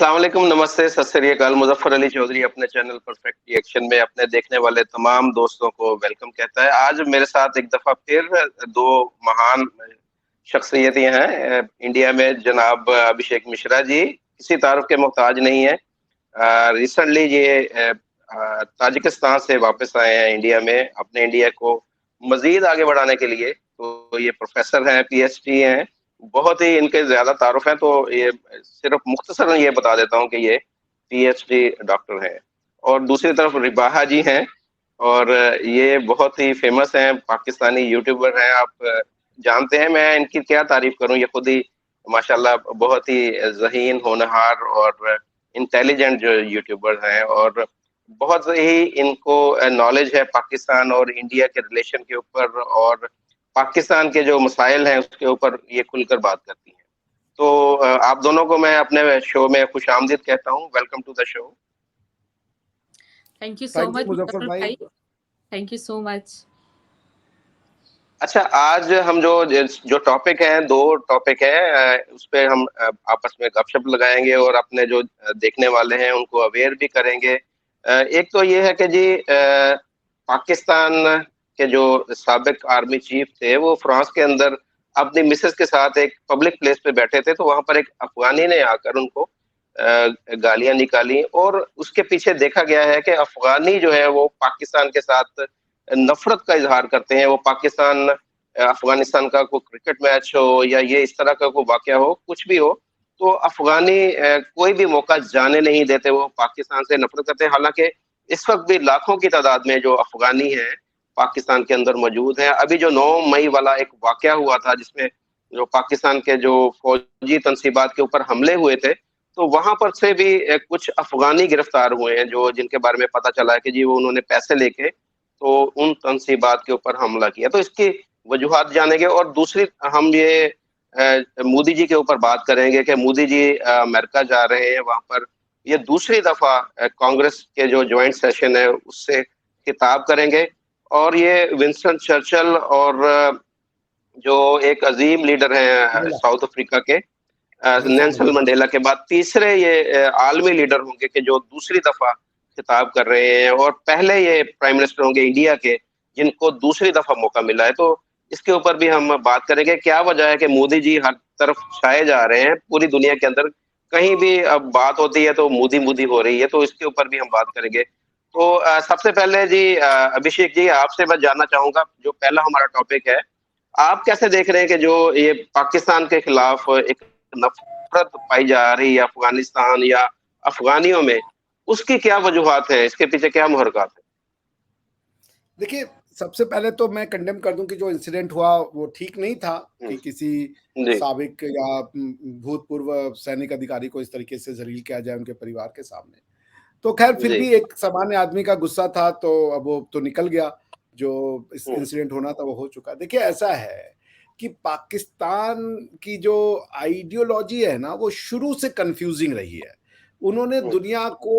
अस्सलाम वालेकुम, नमस्ते, सत श्री अकाल। मुज़फ़्फ़र अली चौधरी अपने चैनल परफेक्ट रिएक्शन में अपने देखने वाले तमाम दोस्तों को वेलकम कहता है। आज मेरे साथ एक दफ़ा फिर 2 महान शख्सियतें हैं इंडिया में जनाब अभिषेक मिश्रा जी, किसी तारुफ़ के मोहताज नहीं हैं। रिसेंटली ये ताजिकिस्तान से वापस आए हैं इंडिया में, अपने इंडिया को मज़ीद आगे बढ़ाने के लिए। तो ये प्रोफ़ेसर हैं, पीएचडी हैं, बहुत ही इनके ज़्यादा तारुफ़ हैं, तो ये सिर्फ़ मुख्तसरन ये बता देता हूँ कि ये पीएचडी डॉक्टर हैं। और दूसरी तरफ रिबाहा जी हैं और ये बहुत ही फ़ेमस हैं, पाकिस्तानी यूट्यूबर हैं। आप जानते हैं मैं इनकी क्या तारीफ़ करूँ, ये खुद ही माशाअल्लाह बहुत ही ज़हीन, होनहार और इंटेलिजेंट जो यूट्यूबर हैं और बहुत ही इनको नॉलेज है पाकिस्तान और इंडिया के रिलेशन के ऊपर और पाकिस्तान के जो मसाइल हैं उसके ऊपर ये खुलकर बात करती हैं। तो आप दोनों को मैं अपने शो में खुशामदीद कहता हूँ। Welcome to the show. Thank you so much Muzaffar भाई। Thank you so much. अच्छा, आज हम जो टॉपिक है, 2 टॉपिक हैं, उस पे हम आपस में गपशप लगाएँगे और अपने जो देखने वाले हैं उनको अवेयर भी करेंगे। एक तो ये है कि जी पाकिस्तान के जो साबिक आर्मी चीफ थे, वो फ्रांस के अंदर अपनी मिसेज़ के साथ एक पब्लिक प्लेस पे बैठे थे, तो वहाँ पर एक अफ़गानी ने आकर उनको गालियाँ निकाली और उसके पीछे देखा गया है कि अफ़गानी जो है वो पाकिस्तान के साथ नफ़रत का इज़हार करते हैं। वो पाकिस्तान अफ़गानिस्तान का कोई क्रिकेट मैच हो या ये इस तरह का कोई वाक़या हो, कुछ भी हो, तो अफ़गानी कोई भी मौका जाने नहीं देते, वो पाकिस्तान से नफ़रत करते हैं। हालाँकि इस वक़्त भी लाखों की तादाद में जो अफ़गानी हैं, पाकिस्तान के अंदर मौजूद हैं। अभी जो 9 मई वाला एक वाक़या हुआ था जिसमें जो पाकिस्तान के जो फ़ौजी तनसीबात के ऊपर हमले हुए थे, तो वहाँ पर से भी कुछ अफ़गानी गिरफ्तार हुए हैं, जो जिनके बारे में पता चला है कि जी वो उन्होंने पैसे लेके तो उन तनसीबात के ऊपर हमला किया। तो इसकी वजूहात जानेंगे और दूसरी हम ये मोदी जी के ऊपर बात करेंगे कि मोदी जी अमेरिका जा रहे हैं, वहाँ पर ये दूसरी दफ़ा कांग्रेस के जो जॉइंट सेशन है उससे खिताब करेंगे और ये विंस्टन चर्चिल और जो एक अज़ीम लीडर हैं साउथ अफ्रीका के नेल्सन मंडेला के बाद तीसरे ये आलमी लीडर होंगे कि जो दूसरी दफ़ा खिताब कर रहे हैं और पहले ये प्राइम मिनिस्टर होंगे इंडिया के, जिनको दूसरी दफ़ा मौका मिला है। तो इसके ऊपर भी हम बात करेंगे, क्या वजह है कि मोदी जी हर तरफ छाए जा रहे हैं, पूरी दुनिया के अंदर कहीं भी अब बात होती है तो मोदी-मोदी हो रही है, तो इसके ऊपर भी हम बात करेंगे। तो सबसे पहले जी अभिषेक जी आपसे मैं जानना चाहूँगा, जो पहला हमारा टॉपिक है, आप कैसे देख रहे हैं कि जो ये पाकिस्तान के खिलाफ एक नफ़रत पाई जा रही है अफ़गानिस्तान या अफ़गानियों में, उसकी क्या वजूहात हैं? इसके पीछे क्या मुहर्रिकात हैं? देखिए, सबसे पहले तो मैं कंडेम कर दूं कि जो इंसिडेंट हुआ वो ठीक नहीं था कि किसी जी। साबिक या भूतपूर्व सैनिक अधिकारी को इस तरीके से ज़लील किया जाए उनके परिवार के सामने। तो खैर फिर जी। भी एक सामान्य आदमी का गुस्सा था, तो अब वो तो निकल गया, जो इस इंसिडेंट होना था वो हो चुका। देखिए, ऐसा है कि पाकिस्तान की जो आइडियोलॉजी है ना, वो शुरू से कन्फ्यूजिंग रही है। उन्होंने दुनिया को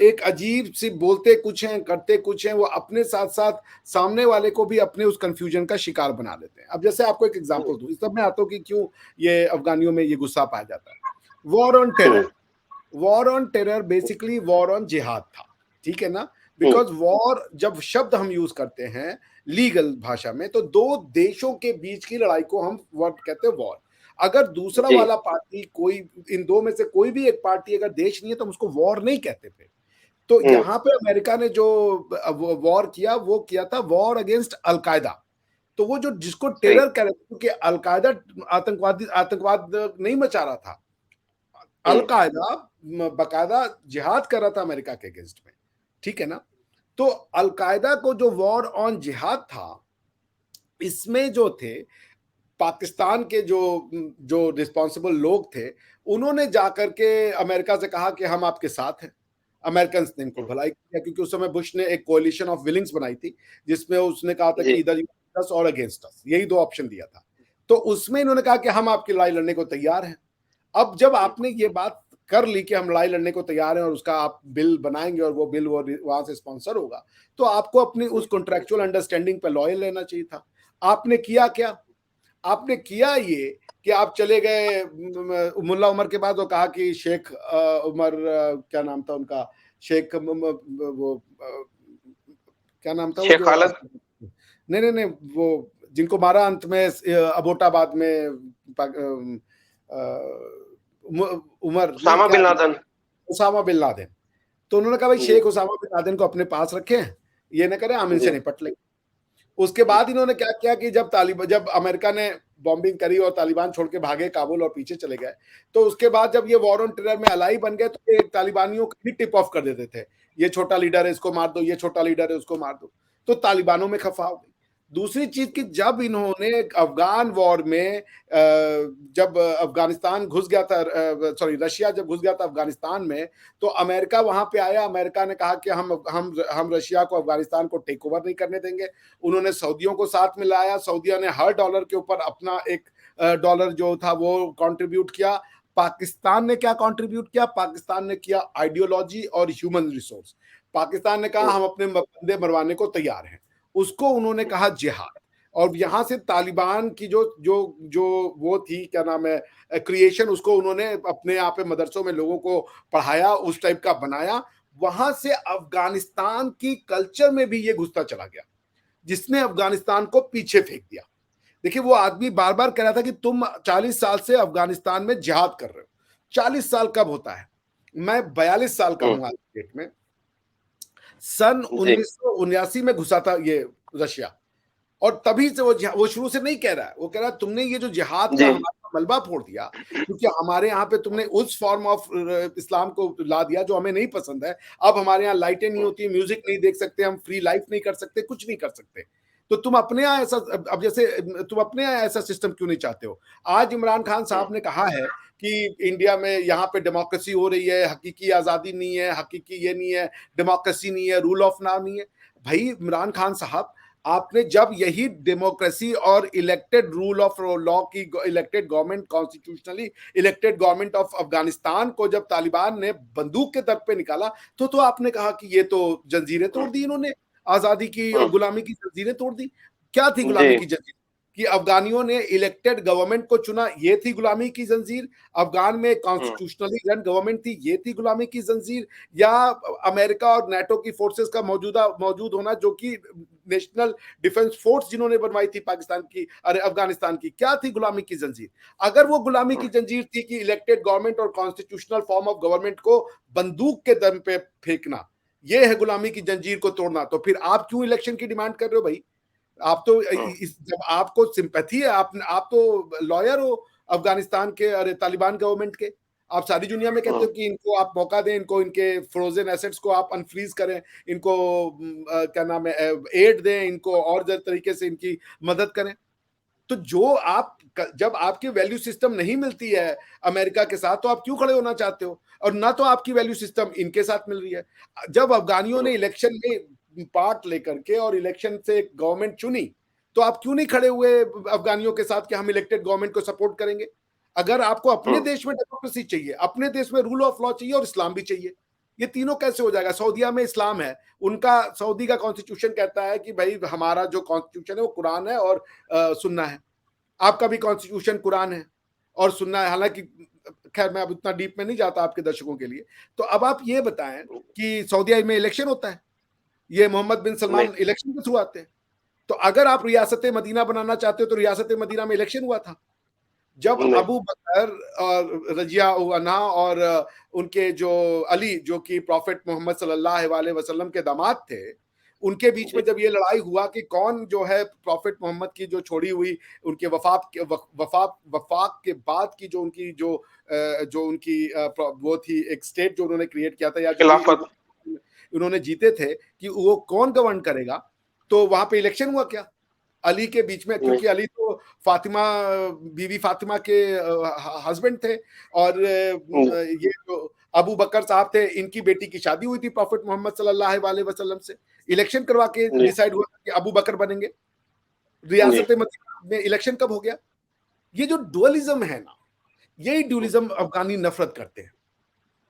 एक अजीब सी बोलते कुछ हैं, करते कुछ हैं, वो अपने साथ-साथ सामने वाले को भी अपने उस कन्फ्यूजन का शिकार बना देते हैं। अब जैसे आपको एक एग्ज़ाम्पल दूँ, इस सब में आता हूँ कि क्यों ये अफ़गानियों में ये गुस्सा पाया जाता है। War on terror, war on terror basically war on जिहाद था, ठीक है ना? बिकॉज़ वॉर जब शब्द हम यूज़ करते हैं लीगल भाषा में, तो 2 देशों के बीच की लड़ाई को हम वर्ड कहते हैं वॉर। अगर दूसरा जी। वाला पार्टी कोई, इन 2 में से कोई भी एक पार्टी अगर देश नहीं है तो हम उसको वॉर नहीं कहते थे। तो यहाँ पे अमेरिका ने जो वॉर किया, वो किया था वॉर अगेंस्ट अल-कायदा। तो वो जो जिसको सही। टेरर कह रहे थे, क्योंकि अल-कायदा आतंकवाद नहीं मचा रहा था। अल-कायदा बाकायदा जिहाद कर रहा था अमेरिका के अगेंस्ट में, ठीक है ना? तो अल-कायदा को जो वॉर ऑन जिहाद था, इसमें जो थे पाकिस्तान के जो रिस्पॉन्सिबल लोग थे, उन्होंने जाकर के अमेरिका से कहा कि हम आपके साथ हैं। अमेरिकन्स ने इनको भलाई किया, क्योंकि उस समय बुश ने एक कोएलिशन ऑफ विलिंग्स बनाई थी, जिसमें उसने कहा था कि जी। इधर यू अस और अगेंस्ट अस, यही 2 ऑप्शन दिया था। तो उसमें इन्होंने कहा कि हम आपकी लड़ाई लड़ने को तैयार हैं। अब जब आपने ये बात कर ली कि हम लड़ाई लड़ने को तैयार हैं और उसका आप बिल बनाएँगे और वो बिल वो वहाँ से स्पॉन्सर होगा, तो आपको अपनी उस कॉन्ट्रैक्चुअल अंडरस्टैंडिंग पे लॉयल रहना चाहिए था। आपने किया क्या? आपने किया ये कि आप चले गए मुल्ला उमर के बाद, वो कहा कि शेख उमर, क्या नाम था उनका, शेख वो क्या नाम था वो शेख जो, खालद, नहीं नहीं नहीं, वो जिनको मारा अंत में अबोटाबाद में, उमर नहीं, उसामा क्या, bin Laden. Osama bin Laden. तो उन्होंने कहा भाई जी शेख उसामा बिन लादेन को अपने पास रखें, ये न करें, हम जी इनसे निपट लेंगे। उसके बाद इन्होंने क्या किया कि जब अमेरिका ने बॉम्बिंग करी और तालिबान छोड़ के भागे काबुल और पीछे चले गए, तो उसके बाद जब ये वॉर ऑन टेरर में अलाई बन गए, तो ये तालिबानियों को भी टिप ऑफ कर देते थे, ये छोटा लीडर है इसको मार दो, ये छोटा लीडर है उसको मार दो। तो तालिबानों में खफा हो गई। दूसरी चीज कि जब इन्होंने अफगान वॉर में जब अफगानिस्तान घुस गया था, सॉरी रशिया जब घुस गया था अफगानिस्तान में, तो अमेरिका वहां पे आया। अमेरिका ने कहा कि हम रशिया को अफगानिस्तान को टेक ओवर नहीं करने देंगे। उन्होंने सऊदियों को साथ में लाया। सऊदिया ने हर डॉलर के ऊपर अपना एक डॉलर जो था वो कंट्रीब्यूट किया। पाकिस्तान ने क्या कंट्रीब्यूट किया? पाकिस्तान ने किया आइडियोलॉजी और ह्यूमन रिसोर्स। पाकिस्तान ने कहा हम अपने बंदे मरवाने को तैयार हैं, उसको उन्होंने कहा जिहाद। और यहां से तालिबान की जो जो जो वो थी, क्या नाम है, क्रिएशन, उसको उन्होंने अपने यहाँ पे मदरसों में लोगों को पढ़ाया, उस टाइप का बनाया। वहां से अफगानिस्तान की कल्चर में भी ये घुसता चला गया, जिसने अफगानिस्तान को पीछे फेंक दिया। देखिए वो आदमी बार बार कह रहा था कि तुम 40 साल से अफगानिस्तान में जिहाद कर रहे हो। 40 साल कब होता है? मैं 42 साल का हूं आज की डेट में। सन जी 1979 में घुसा था ये रशिया, और तभी से वो शुरू से नहीं कह रहा है, वो कह रहा है तुमने ये जो जिहाद का जी हमारा मलबा फोड़ दिया, क्योंकि हमारे यहाँ पे तुमने उस फॉर्म ऑफ इस्लाम को ला दिया जो हमें नहीं पसंद है। अब हमारे यहाँ लाइटें नहीं होती, म्यूजिक नहीं देख सकते, हम फ्री लाइफ नहीं कर सकते, कुछ नहीं कर सकते। तो तुम अपने यहाँ ऐसा, अब जैसे तुम अपने यहाँ ऐसा सिस्टम क्यों नहीं चाहते हो? आज इमरान खान साहब ने कहा है कि इंडिया में यहाँ पे डेमोक्रेसी हो रही है, हकीकी आजादी नहीं है, हकीकी ये नहीं है, डेमोक्रेसी नहीं है, रूल ऑफ लॉ नहीं है। भाई इमरान खान साहब, आपने जब यही डेमोक्रेसी और इलेक्टेड रूल ऑफ लॉ की elected government, constitutionally elected government of Afghanistan को जब तालिबान ने बंदूक के दर पे निकाला, तो आपने कहा कि ये तो जंजीरें तोड़ दी इन्होंने, आजादी की और गुलामी की जंजीरें तोड़ दी। क्या थी जी गुलामी की जंजीर? कि अफगानियों ने इलेक्टेड गवर्नमेंट को चुना, ये थी गुलामी की जंजीर। अफगान में कॉन्स्टिट्यूशनली रन गवर्नमेंट थी, ये थी गुलामी की जंजीर। या अमेरिका और नाटो की फोर्सेस का मौजूद होना, जो कि नेशनल डिफेंस फोर्स जिन्होंने बनवाई थी पाकिस्तान की, अरे अफगानिस्तान की, क्या थी गुलामी की जंजीर? अगर वो गुलामी की जंजीर थी कि इलेक्टेड गवर्नमेंट और कॉन्स्टिट्यूशनल फॉर्म ऑफ गवर्नमेंट को बंदूक के दम पे फेंकना, ये है गुलामी की जंजीर को तोड़ना, तो फिर आप क्यों इलेक्शन की डिमांड कर रहे हो भाई? आप तो जब आपको सिंपैथी है, आप तो लॉयर हो अफगानिस्तान के, अरे तालिबान गवर्नमेंट के। आप सारी दुनिया में कहते हो कि इनको आप मौका दें, इनको इनके फ्रोजन एसेट्स को आप अनफ्रीज करें, इनको क्या नाम है, एड दें, इनको और तरीके से इनकी मदद करें। तो जब आपकी वैल्यू सिस्टम नहीं मिलती है अमेरिका के साथ, तो आप क्यों खड़े होना चाहते हो? और ना तो आपकी वैल्यू सिस्टम इनके साथ मिल रही है। जब अफगानियों ने इलेक्शन में पार्ट लेकर के और इलेक्शन से गवर्नमेंट चुनी, तो आप क्यों नहीं खड़े हुए अफगानियों के साथ कि हम इलेक्टेड गवर्नमेंट को सपोर्ट करेंगे? अगर आपको अपने देश में डेमोक्रेसी चाहिए, अपने देश में रूल ऑफ लॉ चाहिए और इस्लाम भी चाहिए, ये तीनों कैसे हो जाएगा? सऊदिया में इस्लाम है, उनका सऊदी का कॉन्स्टिट्यूशन कहता है कि भाई हमारा जो कॉन्स्टिट्यूशन है वो कुरान है और सुन्ना है। आपका भी कॉन्स्टिट्यूशन कुरान है और सुन्ना है, हालांकि खैर मैं अब इतना डीप में नहीं जाता आपके दर्शकों के लिए। तो अब आप ये बताएं कि सऊदी में इलेक्शन होता है, ये मोहम्मद बिन नहीं सलमान इलेक्शन के थ्रू आते हैं। तो अगर आप रियासत मदीना बनाना चाहते हो, तो रियासत मदीना में इलेक्शन हुआ था। जब नहीं अबू बकर और रजिया अन्हा और उनके जो अली, जो कि प्रॉफिट मोहम्मद सल्लल्लाहु अलैहि वसल्लम के दामाद थे, उनके बीच में जब ये लड़ाई हुआ कि कौन जो है प्रॉफिट मोहम्मद की जो छोड़ी हुई, उनके वफाक के बाद की जो उनकी जो उनकी वो थी एक स्टेट जो उन्होंने क्रिएट किया था, या जो खिलाफत। उन्होंने जीते थे, कि वो कौन गवर्न करेगा। तो वहां पे इलेक्शन हुआ क्या अली के बीच में? नहीं क्योंकि अली तो फातिमा, बीवी फातिमा के हस्बैंड थे, और ये जो अबू बकर साहब थे, इनकी बेटी की शादी हुई थी प्रॉफिट मोहम्मद सल्लल्लाहु अलैहि वसल्लम से। इलेक्शन करवा के नहीं डिसाइड हुआ कि अबू बकर बनेंगे। नहीं रियासत मदीना में इलेक्शन कब हो गया? ये जो डुअलिज्म है ना, यही डुअलिज्म अफगानी नफरत करते हैं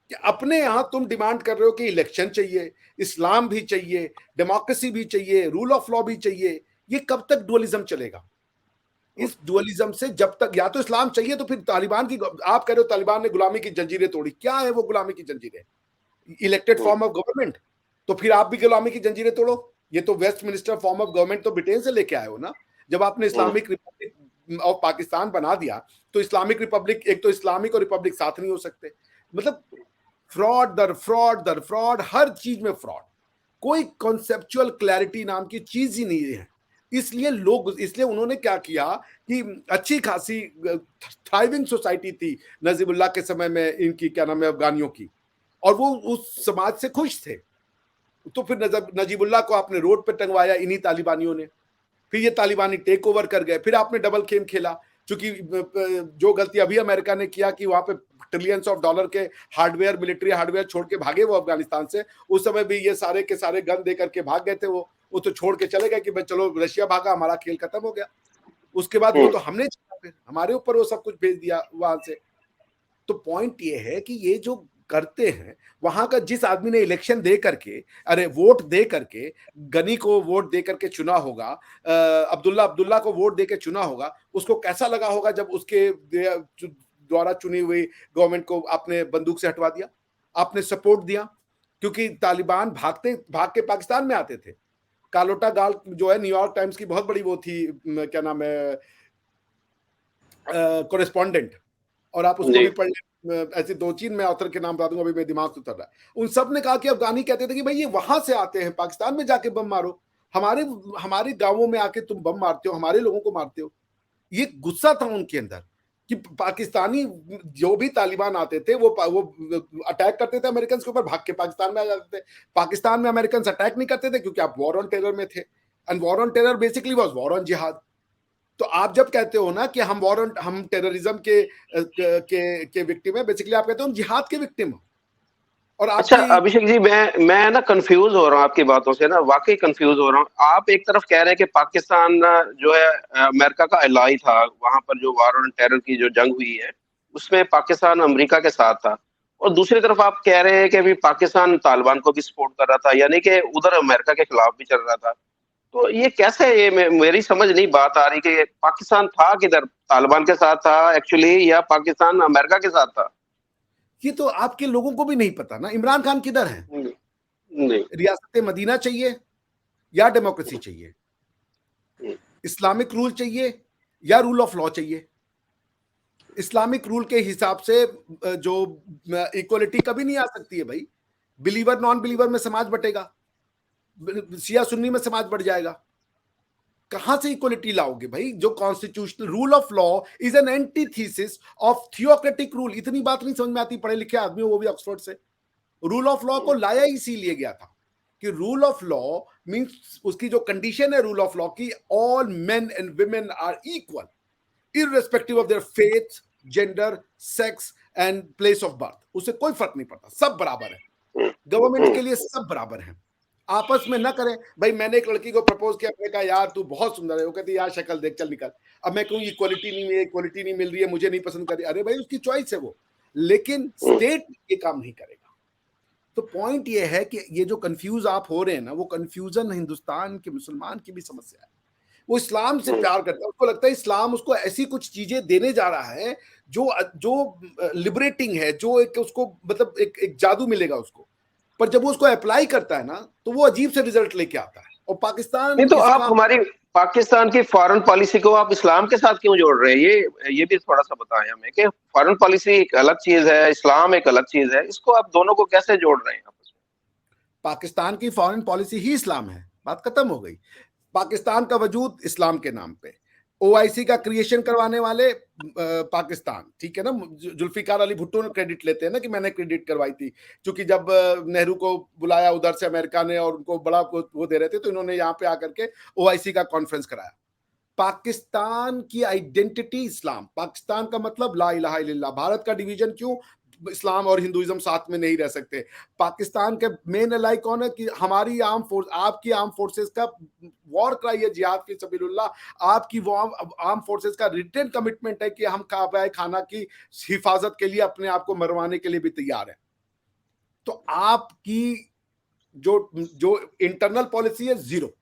कि अपने यहां तुम डिमांड कर रहे हो कि इलेक्शन चाहिए, इस्लाम भी चाहिए, डेमोक्रेसी भी चाहिए, रूल ऑफ लॉ भी चाहिए। ये कब तक डुअलिज्म चलेगा? इस डुअलिज्म से जब तक या तो इस्लाम चाहिए तो फिर तालिबान की, आप कह रहे हो तालिबान ने गुलामी की जंजीरें तोड़ी, क्या है वो गुलामी की जंजीरें? Elected form of government. तो फिर आप भी गुलामी की जंजीरें तोड़ो। ये तो Westminster form of government तो ब्रिटेन से लेके आए हो ना। जब आपने इस्लामिक रिपब्लिक ऑफ पाकिस्तान बना दिया तो इस्लामिक रिपब्लिक, एक तो इस्लामिक और रिपब्लिक साथ नहीं हो सकते। मतलब फ्रॉड दर फ्रॉड दर फ्रॉड, हर चीज में फ्रॉड, कोई कॉन्सेप्चुअल क्लैरिटी नाम की चीज ही नहीं है। इसलिए उन्होंने क्या किया कि अच्छी खासी थ्राइविंग सोसाइटी थी नजीबुल्लाह के समय में, इनकी क्या नाम है, अफगानियों की, और वो उस समाज से खुश थे। तो फिर नजीबुल्लाह को आपने रोड पे टंगवाया इन्हीं तालिबानियों ने, फिर ये तालिबानी टेक ओवर कर गए, फिर आपने डबल गेम खेला। क्योंकि जो गलती अभी अमेरिका ने किया कि वहां पे ट्रिलियंस ऑफ डॉलर के हार्डवेयर, मिलिट्री हार्डवेयर छोड़ के भागे वो अफगानिस्तान से, उस समय भी ये सारे के सारे गन दे करके भाग गए थे। वो तो छोड़ के चले गए कि भाई चलो रशिया भागा, हमारा खेल खत्म हो गया। उसके बाद वो तो हमने फिर हमारे ऊपर वो सब कुछ भेज दिया वहां से। तो पॉइंट ये है कि ये जो करते हैं, वहां का जिस आदमी ने इलेक्शन दे करके, अरे वोट दे करके, गनी को वोट दे करके चुना होगा, अब्दुल्ला को वोट दे के चुना होगा, उसको कैसा लगा होगा जब उसके द्वारा चुनी हुई गवर्नमेंट को आपने बंदूक से हटवा दिया, आपने सपोर्ट दिया। क्योंकि तालिबान भाग के पाकिस्तान में आते थे। कालोटा गाल जो है न्यूयॉर्क टाइम्स की बहुत बड़ी वो थी, क्या नाम है, कोरेस्पॉन्डेंट, और आप उसको भी पढ़ लें, ऐसे 2-3 मैं ऑथर के नाम बता दूंगा, अभी मेरे दिमाग से उतर रहा है। उन सब ने कहा कि अफगानी कहते थे कि भाई ये वहां से आते हैं, पाकिस्तान में जाके बम मारो, हमारे गांवों में आके तुम बम मारते हो, हमारे लोगों को मारते हो। ये गुस्सा था उनके अंदर कि पाकिस्तानी जो भी तालिबान आते थे वो अटैक करते थे अमेरिकन के ऊपर, भाग के पाकिस्तान में आ जाते थे। पाकिस्तान में अमेरिकन अटैक नहीं करते थे क्योंकि आप वॉर ऑन टेरर में थे, and war on terror basically was war on जिहाद। तो आप जब कहते हो ना कि हम टेररिज्म के विक्टिम है, बेसिकली आप कहते हो हम जिहाद के विक्टिम हो। और अच्छा अभिषेक जी, मैं ना कंफ्यूज हो रहा हूँ आपकी बातों से, ना वाकई कंफ्यूज हो रहा हूँ। आप एक तरफ कह रहे हैं कि पाकिस्तान जो है अमेरिका का एलाई था, वहां पर जो वार ऑन टेरर की जो जंग हुई है उसमें पाकिस्तान अमेरिका के साथ था, और दूसरी तरफ आप कह रहे हैं कि अभी पाकिस्तान तालिबान को भी सपोर्ट कर रहा था, यानी कि उधर अमेरिका के खिलाफ भी चल रहा था। तो ये कैसे, ये मेरी समझ नहीं बात आ रही कि पाकिस्तान था किधर, तालिबान के साथ था एक्चुअली या पाकिस्तान अमेरिका के साथ था? ये तो आपके लोगों को भी नहीं पता ना। इमरान खान किधर है? नहीं। रियासत मदीना चाहिए या डेमोक्रेसी चाहिए? इस्लामिक रूल चाहिए या रूल ऑफ लॉ चाहिए? इस्लामिक रूल के हिसाब से जो इक्वलिटी कभी नहीं आ सकती है भाई। बिलीवर नॉन बिलीवर में समाज बटेगा, शिया सुन्नी में समाज बढ़ जाएगा। कहां से इक्वलिटी लाओगे भाई? जो constitutional rule of law is an antithesis of theocratic rule. इतनी बात नहीं समझ में आती पढ़े लिखे आदमी, वो भी ऑक्सफोर्ड से। रूल ऑफ लॉ को लाया इसीलिए गया था कि रूल ऑफ लॉ मींस, उसकी जो कंडीशन है रूल ऑफ लॉ की, all men and women are equal irrespective of their faith, gender, sex and place of birth. उससे कोई फर्क नहीं पड़ता, सब बराबर है। गवर्नमेंट के लिए सब बराबर है। आपस में ना करें भाई। मैंने एक लड़की को प्रपोज किया, मैंने कहा यार तू बहुत सुंदर है, वो कहती यार शक्ल देख, चल निकल। अब मैं कहूँ इक्वलिटी नहीं मिल रही है, मुझे नहीं पसंद कर रही, अरे भाई उसकी चॉइस है वो, लेकिन स्टेट ये काम नहीं करेगा। तो पॉइंट ये है कि ये जो कंफ्यूज आप हो रहे हैं ना, वो कंफ्यूजन हिंदुस्तान के मुसलमान की भी समस्या है। वो इस्लाम से प्यार करता है, उसको लगता है इस्लाम उसको ऐसी कुछ चीजें देने जा रहा है जो लिबरेटिंग है, जो एक उसको मतलब एक जादू मिलेगा उसको। पर जब वो उसको अप्लाई करता है ना, तो वो अजीब से रिजल्ट लेके आता है। और पाकिस्तान नहीं, तो आप हमारी पाकिस्तान की फॉरेन पॉलिसी को आप इस्लाम के साथ क्यों जोड़ रहे हैं? ये भी थोड़ा सा बताएं हमें कि फॉरेन पॉलिसी एक अलग चीज है, इस्लाम एक अलग चीज है, इसको आप दोनों को कैसे जोड़ रहे हैं आपस में? पाकिस्तान की फॉरेन पॉलिसी ही इस्लाम है, बात खत्म हो गई। पाकिस्तान का वजूद इस्लाम के नाम पे, ओआईसी का क्रिएशन करवाने वाले पाकिस्तान, ठीक है ना। जुल्फिकार अली भुट्टो ने क्रेडिट लेते हैं ना कि मैंने क्रेडिट करवाई थी, क्योंकि जब नेहरू को बुलाया उधर से अमेरिका ने और उनको बड़ा वो दे रहे थे, तो इन्होंने यहाँ पे आकर के ओआईसी का कॉन्फ्रेंस कराया। पाकिस्तान की आइडेंटिटी इस्लाम, पाकिस्तान का मतलब ला इलाहा इल्लल्लाह। भारत का डिवीजन क्यों? इस्लाम और हिंदुइज्म साथ में नहीं रह सकते। पाकिस्तान के मेन अलाई कौन है? कि हमारी आर्म फोर्स, आपकी आर्म फोर्सेस का वॉर क्राई है जिहाद फी सबीलिल्लाह। आपकी आर्म फोर्सेस का रिटेन कमिटमेंट है कि हम काबा खाना की हिफाजत के लिए अपने आप को मरवाने के लिए भी तैयार है। तो आपकी जो इंटरनल पॉलिसी है जीरो,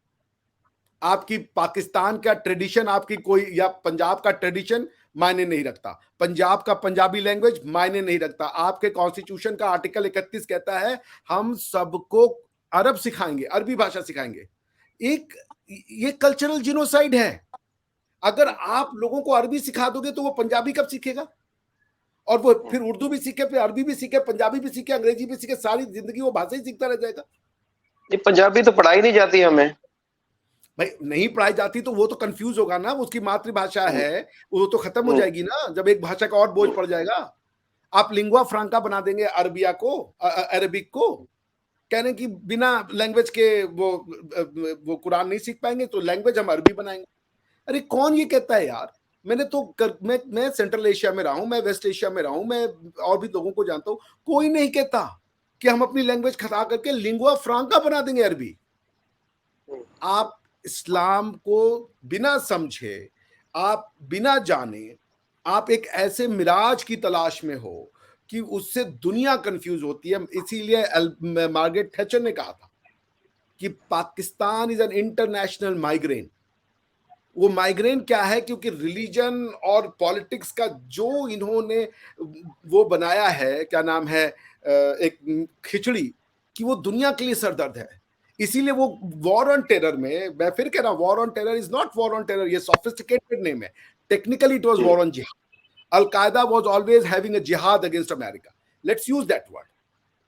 आपकी पाकिस्तान का ट्रेडिशन, आपकी कोई या पंजाब का ट्रेडिशन मायने नहीं रखता, पंजाब का पंजाबी लैंग्वेज मायने नहीं रखता। आपके कॉन्स्टिट्यूशन का आर्टिकल 31 कहता है हम सबको अरब सिखाएंगे, अरबी भाषा सिखाएंगे। एक ये कल्चरल जिनोसाइड है। अगर आप लोगों को अरबी सिखा दोगे तो वो पंजाबी कब सीखेगा? और वो फिर उर्दू भी सीखे, फिर अरबी भी सीखे, पंजाबी भी सीखे, अंग्रेजी भी सीखे, सारी जिंदगी वो भाषा ही सीखता रह जाएगा। ये पंजाबी तो पढ़ाई नहीं जाती हमें भाई नहीं पढ़ाई जाती तो वो तो कंफ्यूज होगा ना, उसकी मातृभाषा है, वो तो खत्म हो जाएगी ना जब एक भाषा का और बोझ पड़ जाएगा। आप लिंगुआ फ्रांका बना देंगे अरबिया को, अरबिक को, कहने की बिना लैंग्वेज के वो कुरान नहीं सीख पाएंगे तो लैंग्वेज हम अरबी बनाएंगे। अरे कौन ये कहता है यार? मैंने तो मैं सेंट्रल एशिया में रहा हूं, मैं वेस्ट एशिया में रहा हूं, मैं और भी लोगों को जानता हूं, कोई नहीं कहता कि हम अपनी लैंग्वेज खता करके लिंगुआ फ्रांका बना देंगे अरबी। आप इस्लाम को बिना समझे, आप बिना जाने, आप एक ऐसे मिराज की तलाश में हो कि उससे दुनिया कंफ्यूज होती है। इसीलिए मार्गरेट थैचर ने कहा था कि Pakistan is an international migraine. वो माइग्रेन क्या है? क्योंकि रिलीजन और पॉलिटिक्स का जो इन्होंने वो बनाया है, क्या नाम है, एक खिचड़ी, कि वो दुनिया के लिए सरदर्द है। इसीलिए वो वॉर ऑन टेरर में, मैं फिर कह रहा हूं, war on terror is not war on terror, ये सोफिस्टिकेटेड नेम है। Technically it was war on जिहाद। अल कायदा वाज ऑलवेज हैविंग अ जिहाद against America, let's use that word.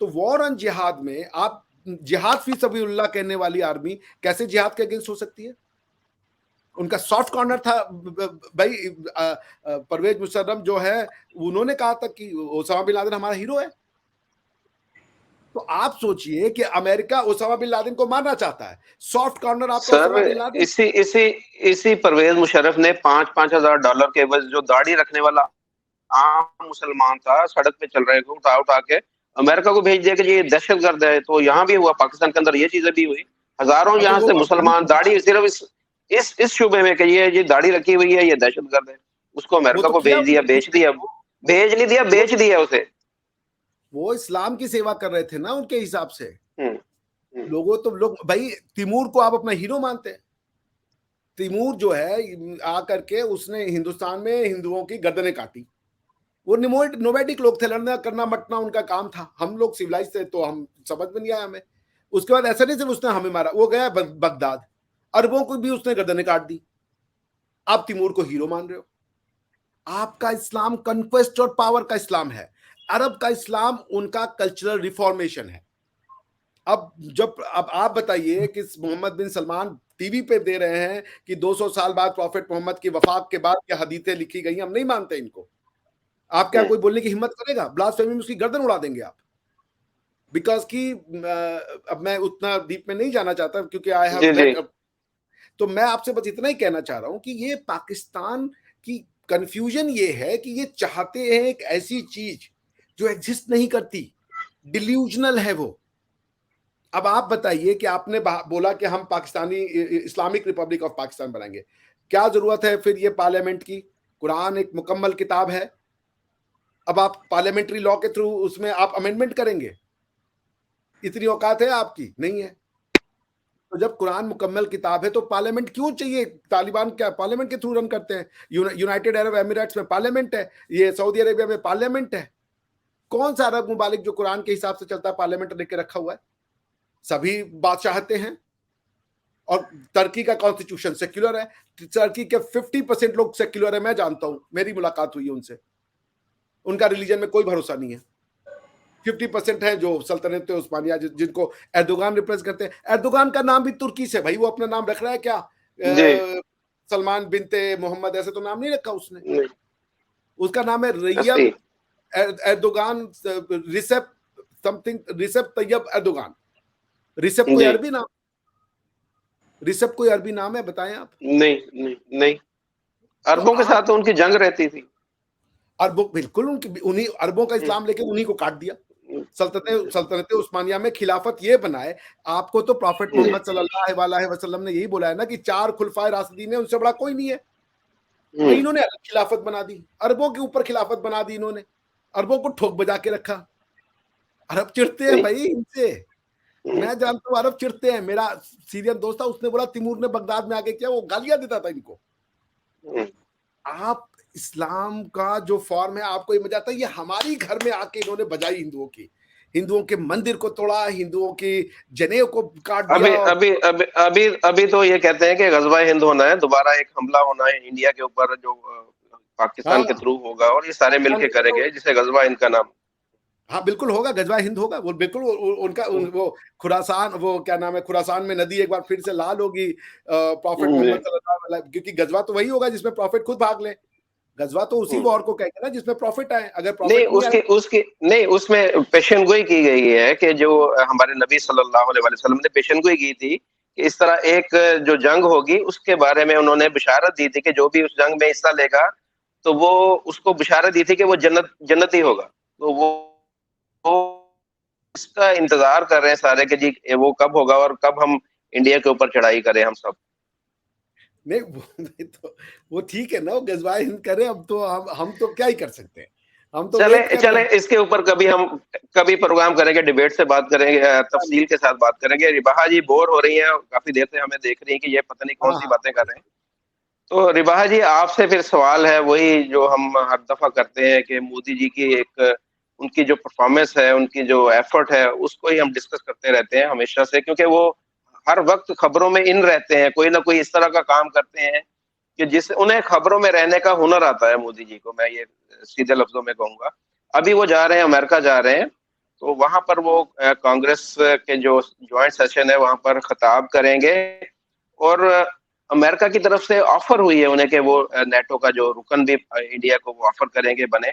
तो वॉर ऑन जिहाद में आप जिहाद फी सबीलुल्लाह कहने वाली आर्मी कैसे जिहाद के अगेंस्ट हो सकती है? उनका सॉफ्ट कॉर्नर था भाई। परवेज मुशर्रफ जो है, उन्होंने कहा था कि ओसामा बिन लादेन हमारा हीरो है। तो आप सोचिए कि अमेरिका ओसामा बिन लादेन को मारना चाहता है, सॉफ्ट कॉर्नर आपका ओसामा बिन सर। लादेन। इसी परवेज मुशर्रफ ने $5,000 के एवज जो दाढ़ी रखने वाला आम मुसलमान था, सड़क पे चल रहे थे, उठा उठा के अमेरिका को भेज दिया कि ये दहशतगर्द है। तो यहाँ भी हुआ, पाकिस्तान के अंदर ये चीजें भी हुई। हजारों तो यहाँ वो से अफगानी मुसलमान दाढ़ी सिर्फ इस शुबे में कि ये दाढ़ी रखी हुई है, ये दहशतगर्द है, उसको वो अमेरिका तो को किया भेज दिया, बेच दिया। भेज नहीं दिया, बेच दिया उसे। वो इस्लाम की सेवा कर रहे थे ना उनके हिसाब से। हम्म। लोग भाई तिमूर को आप अपना हीरो मानते हैं। तिमूर जो है आकर के उसने हिंदुस्तान में हिंदुओं की गर्दनें काटी। वो नोमैडिक लोग थे, लड़ना करना मटना उनका काम था। हम लोग सिविलाइज थे तो हम समझ में नहीं आया हमें। उसके बाद ऐसा नहीं सिर्फ उसने हमें मारा, वो गया बगदाद, अरबों को भी उसने गर्दनें काट दी। आप तिमूर को हीरो मान रहे हो? आपका इस्लाम कन्क्वेस्ट और पावर का इस्लाम है। अरब का इस्लाम उनका कल्चरल रिफॉर्मेशन है। अब आप बताइए कि मोहम्मद बिन सलमान टीवी पे दे रहे हैं कि 200 साल बाद प्रॉफिट मोहम्मद की वफात के बाद क्या हदीतें लिखी गई, हम नहीं मानते इनको। आप क्या कोई बोलने की हिम्मत करेगा? ब्लास्फेमी में उसकी गर्दन उड़ा देंगे आप। बिकॉज कि अब मैं उतना डीप में नहीं जाना चाहता क्योंकि आई जी जी। हैव, तो मैं आपसे बस इतना ही कहना चाह रहा हूं कि ये पाकिस्तान की कंफ्यूजन ये है कि ये चाहते हैं एक ऐसी चीज जो एग्जिस्ट नहीं करती, डिल्यूजनल है वो। अब आप बताइए कि आपने बोला कि हम Pakistani Islamic Republic of Pakistan बनाएंगे, क्या जरूरत है फिर ये पार्लियामेंट की? कुरान एक मुकम्मल किताब है। अब आप पार्लियामेंट्री लॉ के थ्रू उसमें आप अमेंडमेंट करेंगे? इतनी औकात है आपकी? नहीं है। तो जब कुरान मुकम्मल किताब है तो पार्लियामेंट क्यों चाहिए? तालिबान क्या पार्लियामेंट के थ्रू रन करते हैं? यूनाइटेड अरब एमिरेट्स में पार्लियामेंट है, ये सऊदी अरेबिया में पार्लियामेंट है। कौन सा अरब मुबालिक जो कुरान के हिसाब से चलता है पार्लियामेंट लेके रखा हुआ है? सभी बादशाहते हैं। और टर्की का कॉन्स्टिट्यूशन सेक्युलर है। टर्की के 50% लोग सेक्युलर है, मैं जानता हूं, मेरी मुलाकात हुई है उनसे। उनका रिलीजन में कोई भरोसा नहीं है। 50% है जो सल्तनत उस्मानिया जिनको एर्दोगान रिप्रेजेंट करते हैं। एर्दोगान का नाम भी तुर्की से, भाई वो अपना नाम रख रहा है क्या? सलमान बिनते मोहम्मद ऐसे तो नाम नहीं रखा उसने। उसका नाम है रैयब एर्दोगान, रिसेप समथिंग, रिसेप तैयब एर्दोगान। रिसेप कोई अरबी नाम? रिसेप कोई अरबी नाम है? बताएं आप। नहीं। अरबों के साथ तो उनकी जंग रहती थी। अरबों, बिल्कुल उन्हीं अरबों का इस्लाम लेके उन्हीं को काट दिया। सल्तनत उस्मानिया में खिलाफत ये बनाए। आपको तो प्रॉफिट मोहम्मद सल्लल्लाहु अलैहि वसल्लम ने यही बोला है ना कि 4 खुलफाए राशिदीन है, उनसे बड़ा कोई नहीं है। तो इन्होंने अलग खिलाफत बना दी, अरबों के ऊपर खिलाफत बना दी इन्होंने, अरबों को ठोक बजा के रखा। अरब चिढ़ते हैं भाई इनसे। मैं जानता हूँ अरब चिढ़ते हैं। मेरा सीरियन दोस्त था, उसने बोला तिमूर ने बगदाद में आके किया, वो गालियां देता था इनको। आप इस्लाम का जो फॉर्म है, आपको ये मजा आता है, ये हमारी घर में आके इन्होंने बजाई हिंदुओं की, हिंदुओं के मंदिर को तोड़ा, हिंदुओं की जनेऊ को काट दिया। अभी तो ये कहते हैं कि गजवा हिंद होना है, दोबारा एक हमला होना है इंडिया के ऊपर जो पाकिस्तान के हाँ, थ्रू होगा, और ये सारे मिलके करेंगे जिसे गजवा हिंद का नाम। हाँ बिल्कुल होगा, गजवा हिंद होगा वो, बिल्कुल उनका वो खुरासान, वो क्या नाम है, खुरासान में नदी एक बार फिर से लाल होगी प्रॉफिट मोहम्मद सल्लल्लाहु अलैहि वसल्लम, क्योंकि गजवा तो वही होगा जिसमें प्रॉफिट खुद भाग ले। गजवा तो उसी वॉर को कहेंगे ना जिसमें प्रॉफिट आए। अगर नहीं, प्रॉफिट नहीं आए, उसकी नहीं, उसमें पेशेंगोई की गई है कि जो हमारे नबी सल्लल्लाहु अलैहि वसल्लम ने पेशेंगोई की थी कि इस तरह एक जो जंग होगी उसके बारे में उन्होंने बिशारत दी थी कि जो भी उस जंग में हिस्सा लेगा तो वो उसको बिशारत दी थी कि वो जन्नती होगा। तो वो इसका इंतजार कर रहे हैं सारे कि जी वो कब होगा और कब हम इंडिया के ऊपर चढ़ाई करें हम सब। नहीं नहीं तो वो ठीक है ना, वो गजवा हिंद करे। अब तो हम तो क्या ही कर सकते हैं, हम तो वेट कर रहे चले इसके ऊपर कभी प्रोग्राम करेंगे, डिबेट से बात करेंगे, हैं। तफसील के साथ बात करेंगे। रिबाहा जी बोर हो रही हैं, काफी देर से हमें देख रही हैं कि ये पता नहीं कौन हाँ सी हाँ, बातें कर रहे हैं। तो रिबाहा जी आपसे फिर सवाल है वही जो हम हर दफा करते हैं कि मोदी जी की एक उनकी जो परफॉर्मेंस है, उनकी जो एफर्ट है, उसको ही हम डिस्कस करते रहते हैं हमेशा से, क्योंकि वो हर वक्त खबरों में इन रहते हैं, कोई ना कोई इस तरह का काम करते हैं कि जिससे उन्हें खबरों में रहने का हुनर आता है। मोदी जी को मैं ये सीधे लफ्जों में कहूंगा। अभी वो जा रहे हैं, अमेरिका जा रहे हैं, तो वहां पर वो कांग्रेस के जो ज्वाइंट सेशन है वहां पर खिताब करेंगे, और अमेरिका की तरफ से ऑफर हुई है उन्हें कि वो नेटो का जो रुकन भी इंडिया को वो ऑफर करेंगे बने।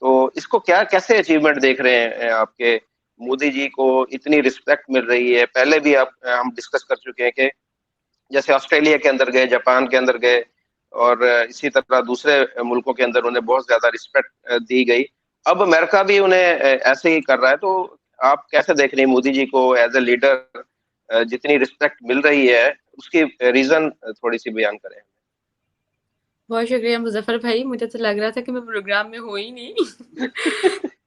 तो इसको क्या कैसे अचीवमेंट देख रहे हैं आपके? मोदी जी को इतनी रिस्पेक्ट मिल रही है, पहले भी आप हम डिस्कस कर चुके हैं कि जैसे ऑस्ट्रेलिया के अंदर गए, जापान के अंदर गए, और इसी तरह दूसरे मुल्कों के अंदर उन्हें बहुत ज्यादा रिस्पेक्ट दी गई। अब अमेरिका भी उन्हें ऐसे ही कर रहा है। तो आप कैसे देख रही हैं मोदी जी को एज ए लीडर? जितनी रिस्पेक्ट मिल रही है उसकी रीजन थोड़ी सी बयान करें। बहुत शुक्रिया मुजफ्फर भाई, मुझे तो लग रहा था कि मैं प्रोग्राम में हूँ ही नहीं।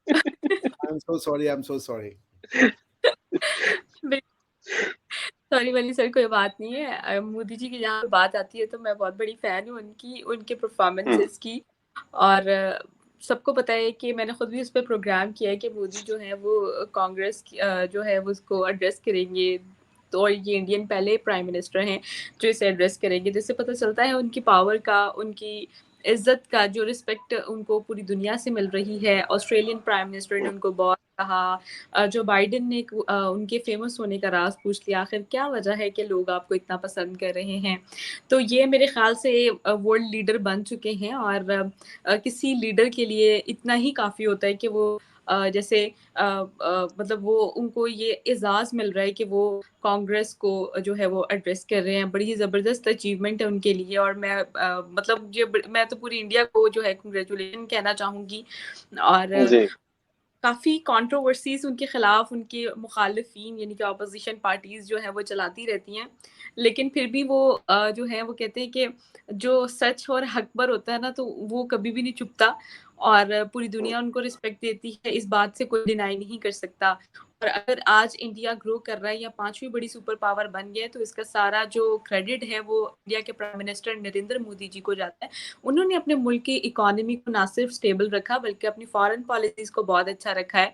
I am so sorry, I am so sorry. Sorry वाली सर कोई बात नहीं है। मोदी जी की जहाँ पे बात आती है तो मैं बहुत बड़ी फैन हूँ उनकी, उनके परफॉर्मेंसेस की। और सबको पता है कि मैंने खुद भी उस पर प्रोग्राम किया है कि मोदी जो है वो कांग्रेस जो है वो उसको एड्रेस करेंगे। तो ये इंडियन पहले प्राइम मिनिस्टर हैं जो इसे एड्रेस करेंगे, जिससे पता चलता है उनकी पावर का, उनकी इज्जत का, जो रिस्पेक्ट उनको पूरी दुनिया से मिल रही है। ऑस्ट्रेलियन प्राइम मिनिस्टर ने उनको बहुत कहा। जो बाइडेन ने उनके फेमस होने का राज पूछ लिया, आखिर क्या वजह है कि लोग आपको इतना पसंद कर रहे हैं। तो ये मेरे ख्याल से वर्ल्ड लीडर बन चुके हैं, और किसी लीडर के लिए इतना ही काफ़ी होता है कि वो जैसे मतलब वो उनको ये एजाज़ मिल रहा है कि वो कांग्रेस को जो है वो एड्रेस कर रहे हैं। बड़ी ही ज़बरदस्त अचीवमेंट है उनके लिए, और मैं मतलब मैं तो पूरी इंडिया को जो है कंग्रेचुलेशन कहना चाहूँगी। और काफ़ी कंट्रोवर्सीज उनके खिलाफ उनके मुखालिफिन यानी कि अपोजिशन पार्टीज जो है वो चलाती रहती हैं, लेकिन फिर भी वो जो है वो कहते हैं कि जो सच और हक पर होता है ना, तो वो कभी भी नहीं चुपता, और पूरी दुनिया उनको रिस्पेक्ट देती है। इस बात से कोई डिनाई नहीं कर सकता। और अगर आज इंडिया ग्रो कर रहा है या पांचवी बड़ी सुपर पावर बन गया है, तो इसका सारा जो क्रेडिट है वो इंडिया के प्राइम मिनिस्टर नरेंद्र मोदी जी को जाता है। उन्होंने अपने मुल्क की इकोनॉमी को ना सिर्फ स्टेबल रखा बल्कि अपनी फॉरेन पॉलिसीज को बहुत अच्छा रखा है।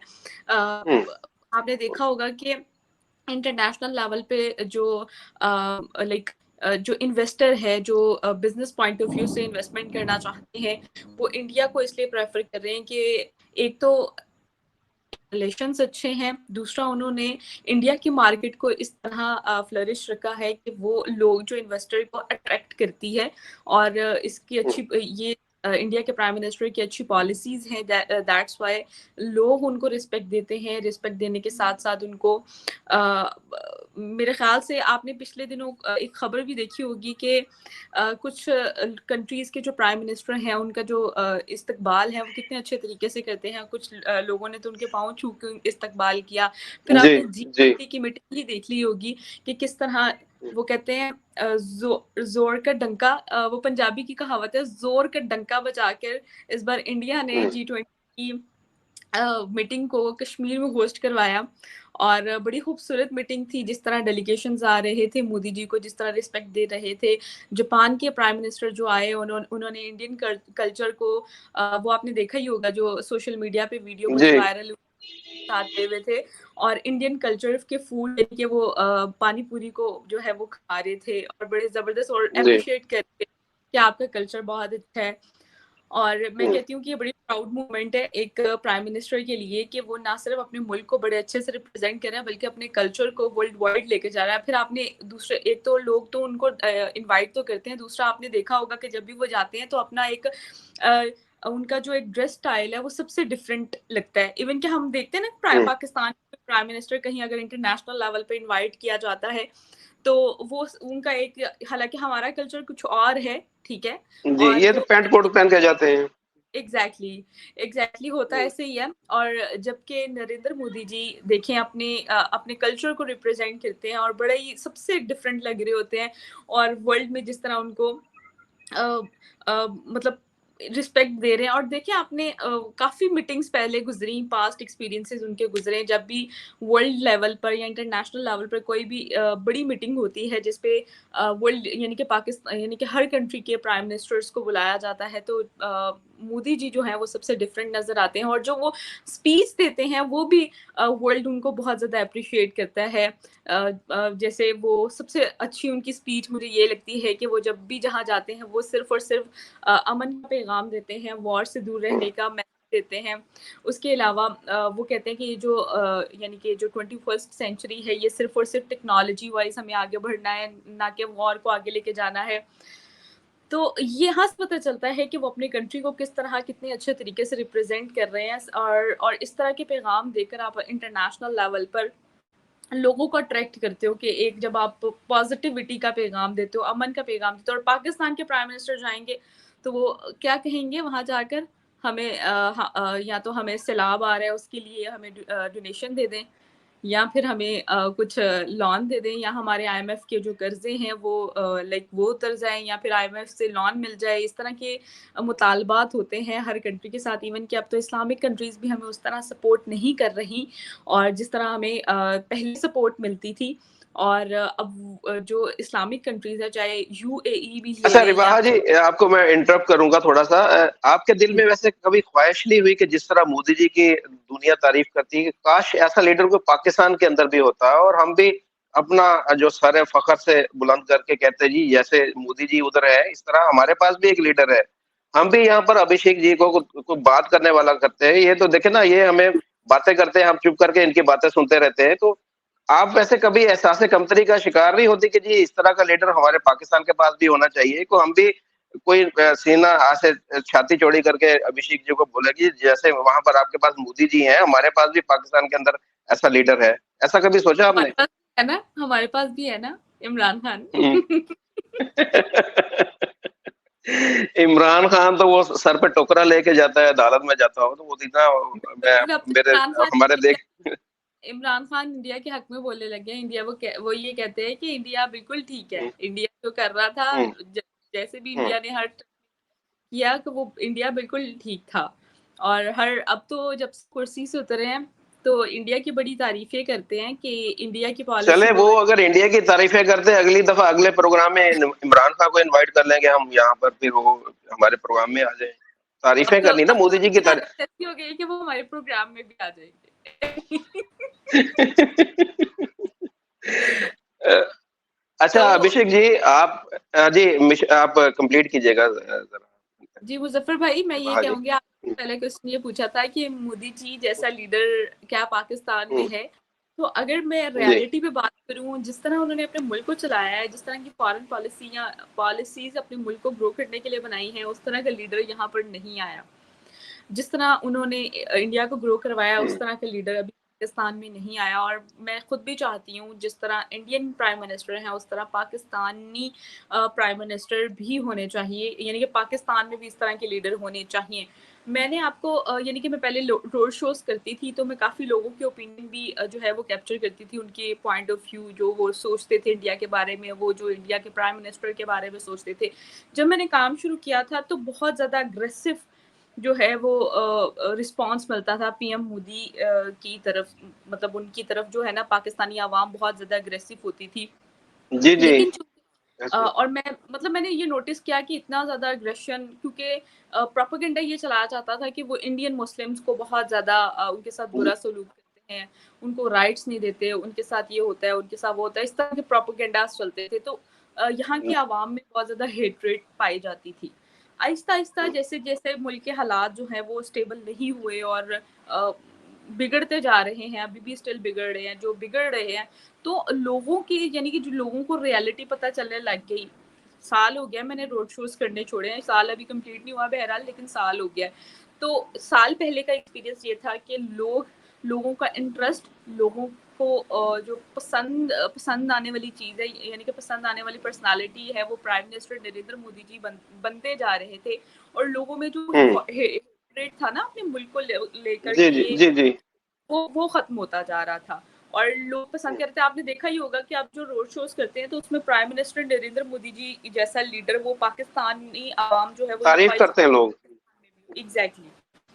आपने देखा होगा कि इंटरनेशनल लेवल पे जो लाइक जो इन्वेस्टर है, जो बिजनेस पॉइंट ऑफ व्यू से इन्वेस्टमेंट करना चाहते हैं, वो इंडिया को इसलिए प्रेफर कर रहे हैं कि एक तो रिलेशंस अच्छे हैं, दूसरा उन्होंने इंडिया की मार्केट को इस तरह फ्लरिश रखा है कि वो लोग जो इन्वेस्टर को अट्रैक्ट करती है। और इसकी अच्छी ये इंडिया के प्राइम मिनिस्टर की अच्छी पॉलिसीज हैं, दैट्स व्हाई लोग उनको रिस्पेक्ट देते हैं। रिस्पेक्ट देने के साथ साथ उनको मेरे ख्याल से आपने पिछले दिनों एक खबर भी देखी होगी कि कुछ कंट्रीज के जो प्राइम मिनिस्टर हैं उनका जो इस्तकबाल है वो कितने अच्छे तरीके से करते हैं। कुछ लोगों ने तो उनके पाँव छू के इस्तकबाल किया। फिर आपने G20 की मीटिंग ही देख ली होगी कि किस तरह वो कहते हैं जोर का डंका, वो पंजाबी की कहावत है, जोर का डंका बजाकर इस बार इंडिया ने G20 की मीटिंग को कश्मीर में होस्ट करवाया और बड़ी खूबसूरत मीटिंग थी। जिस तरह डेलीगेशंस आ रहे थे मोदी जी को, जिस तरह रिस्पेक्ट दे रहे थे। जापान के प्राइम मिनिस्टर जो आए उन्होंने इंडियन कल्चर को, वो आपने देखा ही होगा जो सोशल मीडिया पे वीडियो बड़ी जी वायरल आते हुए थे, और इंडियन कल्चर के फूड यानी कि वो पानी पूरी को जो है वो खा रहे थे और बड़े जबरदस्त और जी अप्रिशिएट कर रहे थे कि आपका कल्चर बहुत अच्छा है। और मैं कहती हूँ कि ये बड़ी प्राउड मोमेंट है एक प्राइम मिनिस्टर के लिए कि वो ना सिर्फ अपने मुल्क को बड़े अच्छे से रिप्रेजेंट कर रहे हैं बल्कि अपने कल्चर को वर्ल्ड वाइड लेके जा रहा है। फिर आपने दूसरे, एक तो लोग तो उनको इनवाइट तो करते हैं, दूसरा आपने देखा होगा कि जब भी वो जाते हैं तो अपना एक उनका जो एक ड्रेस स्टाइल है वो सबसे डिफरेंट लगता है। इवन कि हम देखते हैं ना पाकिस्तान प्राइम मिनिस्टर कहीं अगर इंटरनेशनल लेवल पे इनवाइट किया जाता है तो वो उनका एक, हालांकि हमारा कल्चर कुछ और है, ठीक है, जी, और ये तो वो पैंट कोट पहन के जाते हैं। एग्जैक्टली होता ऐसे ही है। और जबकि नरेंद्र मोदी जी देखें अपने कल्चर को रिप्रेजेंट करते हैं और बड़े ही सबसे डिफरेंट लग रहे होते हैं, और वर्ल्ड में जिस तरह उनको मतलब रिस्पेक्ट दे रहे हैं। और देखिए आपने काफी मीटिंग्स पहले गुजरी, पास्ट एक्सपीरियंसेस उनके गुजरे, जब भी वर्ल्ड लेवल पर या इंटरनेशनल लेवल पर कोई भी बड़ी मीटिंग होती है जिसपे वर्ल्ड यानी कि पाकिस्तान यानी कि हर कंट्री के प्राइम मिनिस्टर्स को बुलाया जाता है, तो मोदी जी जो है वो सबसे डिफरेंट नजर आते हैं, और जो वो स्पीच देते हैं वो भी वर्ल्ड उनको बहुत ज्यादा अप्रिशिएट करता है। जैसे वो सबसे अच्छी उनकी स्पीच मुझे ये लगती है कि वो जब भी जहाँ जाते हैं वो सिर्फ और सिर्फ अमन का पैगाम देते हैं, वॉर से दूर रहने का मैसेज देते हैं। उसके अलावा वो कहते हैं कि ये जो यानी कि जो 21st सेंचुरी है ये सिर्फ और सिर्फ टेक्नोलॉजी वाइज हमें आगे बढ़ना है, ना कि वॉर को आगे लेके जाना है। तो ये यहाँ से पता चलता है कि वो अपनी कंट्री को किस तरह कितने अच्छे तरीके से रिप्रेजेंट कर रहे हैं, और इस तरह के पैगाम देकर आप इंटरनेशनल लेवल पर लोगों को अट्रैक्ट करते हो कि एक जब आप पॉजिटिविटी का पैगाम देते हो, अमन का पैगाम देते हो। और पाकिस्तान के प्राइम मिनिस्टर जाएंगे तो वो क्या कहेंगे वहां जाकर, हमें या तो हमें सैलाब आ रहा है उसके लिए हमें डोनेशन दे दें, या फिर हमें कुछ लोन दे दें, या हमारे आईएमएफ के जो कर्जे हैं वो लाइक वो उतर जाएं, या फिर आईएमएफ से लोन मिल जाए। इस तरह के मुतालबात होते हैं हर कंट्री के साथ। इवन कि अब तो इस्लामिक कंट्रीज भी हमें उस तरह सपोर्ट नहीं कर रही, और जिस तरह हमें पहले सपोर्ट मिलती थी। और अब जो इस्लामिक कंट्रीज है, चाहे यूएई भी ले अच्छा लें या रिवाहा जी, आपको मैं इंटरप्ट करूंगा थोड़ा सा। आपके दिल में वैसे कभी ख्वाहिश नहीं हुई कि जिस तरह मोदी जी की दुनिया तारीफ करती है कि काश ऐसा लीडर कोई पाकिस्तान के अंदर भी होता है और हम भी अपना जो सर है फखर से बुलंद करके कहते जी जैसे मोदी जी उधर है इस तरह हमारे पास भी एक लीडर है, हम भी यहाँ पर अभिषेक जी को बात करने वाला करते हैं। ये तो देखे ना, ये हमें बातें करते हैं, हम चुप करके इनकी बातें सुनते रहते हैं। तो आप वैसे कभी एहसास कमतरी का शिकार नहीं होती कि जी इस तरह का लीडर हमारे पाकिस्तान के पास भी होना चाहिए, को हम भी कोई सीना ऐसे छाती चौड़ी करके अभिषेक जी को बोले कि जैसे वहां पर आपके पास मोदी जी हैं हमारे पास भी पाकिस्तान के अंदर ऐसा लीडर है, ऐसा कभी सोचा हमारे आपने? पास है ना, हमारे पास भी है ना इमरान खान। हम्म। इमरान खान तो वो सर पे टोकरा लेके जाता है, अदालत में जाता हो तो वो इतना मैं बिल्कुल, अब तो मेरे हमारे देख इमरान खान इंडिया के हक में बोलने लगे हैं। इंडिया वो ये कहते हैं कि इंडिया बिल्कुल ठीक है, इंडिया जो कर रहा था, हम्म, जैसे भी हम्म। इंडिया ने हर किया कि वो इंडिया बिल्कुल ठीक था। और हर अब तो जब कुर्सी से उतरे हैं तो इंडिया की बड़ी तारीफें करते हैं कि इंडिया की चले पॉलिसी वो अगर इंडिया की तारीफें करते अगली दफा अगले प्रोग्राम में इमरान खान को इनवाइट कर लेंगे हम यहाँ पर, फिर वो हमारे प्रोग्राम में आ जाए। तारीफें करनी ना अब तो मोदी जी की उनकी हालत ऐसी हो गई कि वो हमारे प्रोग्राम में भी आ जाएंगे। अच्छा तो अभिषेक जी, आप जी आप कंप्लीट कीजिएगा जरा। जी मुजफ्फर भाई, मैं ये हाँ जी। कहूंगी, आपने पहले क्वेश्चन ये पूछा था कि मोदी जी जैसा लीडर क्या पाकिस्तान में है। तो अगर मैं जी रियलिटी पे बात करूं, जिस तरह उन्होंने अपने मुल्क को चलाया है, जिस तरह की फॉरेन पॉलिसीज अपने मुल्क को ग्रो करने के लिए बनाई हैं, उस तरह का लीडर यहाँ पर नहीं आया। जिस तरह उन्होंने इंडिया को ग्रो करवाया उस तरह का लीडर अभी पाकिस्तान में नहीं आया। और मैं खुद भी चाहती हूँ जिस तरह इंडियन प्राइम मिनिस्टर हैं उस तरह पाकिस्तानी प्राइम मिनिस्टर भी होने चाहिए, यानी कि पाकिस्तान में भी इस तरह के लीडर होने चाहिए। मैंने आपको यानी कि मैं पहले रोड शोज करती थी तो मैं काफ़ी लोगों के ओपिनियन भी जो है वो कैप्चर करती थी, उनके पॉइंट ऑफ व्यू जो वो सोचते थे इंडिया के बारे में, वो जो इंडिया के प्राइम मिनिस्टर के बारे में सोचते थे। जब मैंने काम शुरू किया था तो बहुत ज़्यादा अग्रेसिव जो है वो रिस्पॉन्स मिलता था पीएम मोदी की तरफ, मतलब उनकी तरफ जो है ना पाकिस्तानी आवाम बहुत ज़्यादा अग्रेसिव होती थी। जी, जी। लेकिन ऐसे और मैंने ये नोटिस किया कि इतना ज़्यादा एग्रेशन, क्योंकि प्रोपेगेंडा ये चलाया जाता था कि वो इंडियन मुस्लिम्स को बहुत ज़्यादा उनके साथ बुरा सलूक करते हैं, उनको राइट्स नहीं देते, उनके साथ ये होता है, उनके साथ वो होता है, इस तरह के प्रोपेगेंडास चलते थे। तो यहाँ की आवाम में बहुत ज़्यादा हेट्रेड पाई जाती थी। आहिस्ता-आहिस्ता जैसे-जैसे मुल्क के हालात जो हैं वो स्टेबल नहीं हुए और बिगड़ते जा रहे हैं, अभी भी स्टिल बिगड़ रहे हैं, जो बिगड़ रहे हैं, तो लोगों की, यानी कि जो लोगों को रियलिटी पता चलने लग गई। साल हो गया मैंने रोड शोज़ करने छोड़े हैं, साल अभी कंप्लीट नहीं हुआ बहरहाल, लेकिन साल हो गया है। तो साल पहले का एक्सपीरियंस ये था कि लोगों का इंटरेस्ट, लोगों को जो पसंद आने वाली चीज़ है, यानी कि पसंद आने वाली पर्सनैलिटी है, वो प्राइम मिनिस्टर नरेंद्र मोदी जी बनते जा रहे थे। और लोगों में जो हुँ। हेट्रेड था ना अपने मुल्क को लेकर जी, कि जी, ये जी, जी। वो खत्म होता जा रहा था। और लोग पसंद करते हैं, आपने देखा ही होगा कि आप जो रोड शोज़ करते हैं तो उसमें प्राइम मिनिस्टर नरेंद्र मोदी जी जैसा लीडर, वो पाकिस्तानी आवाम जो है वो तारीफ़ इनवाइट करते हैं लोग। एग्ज़ैक्टली।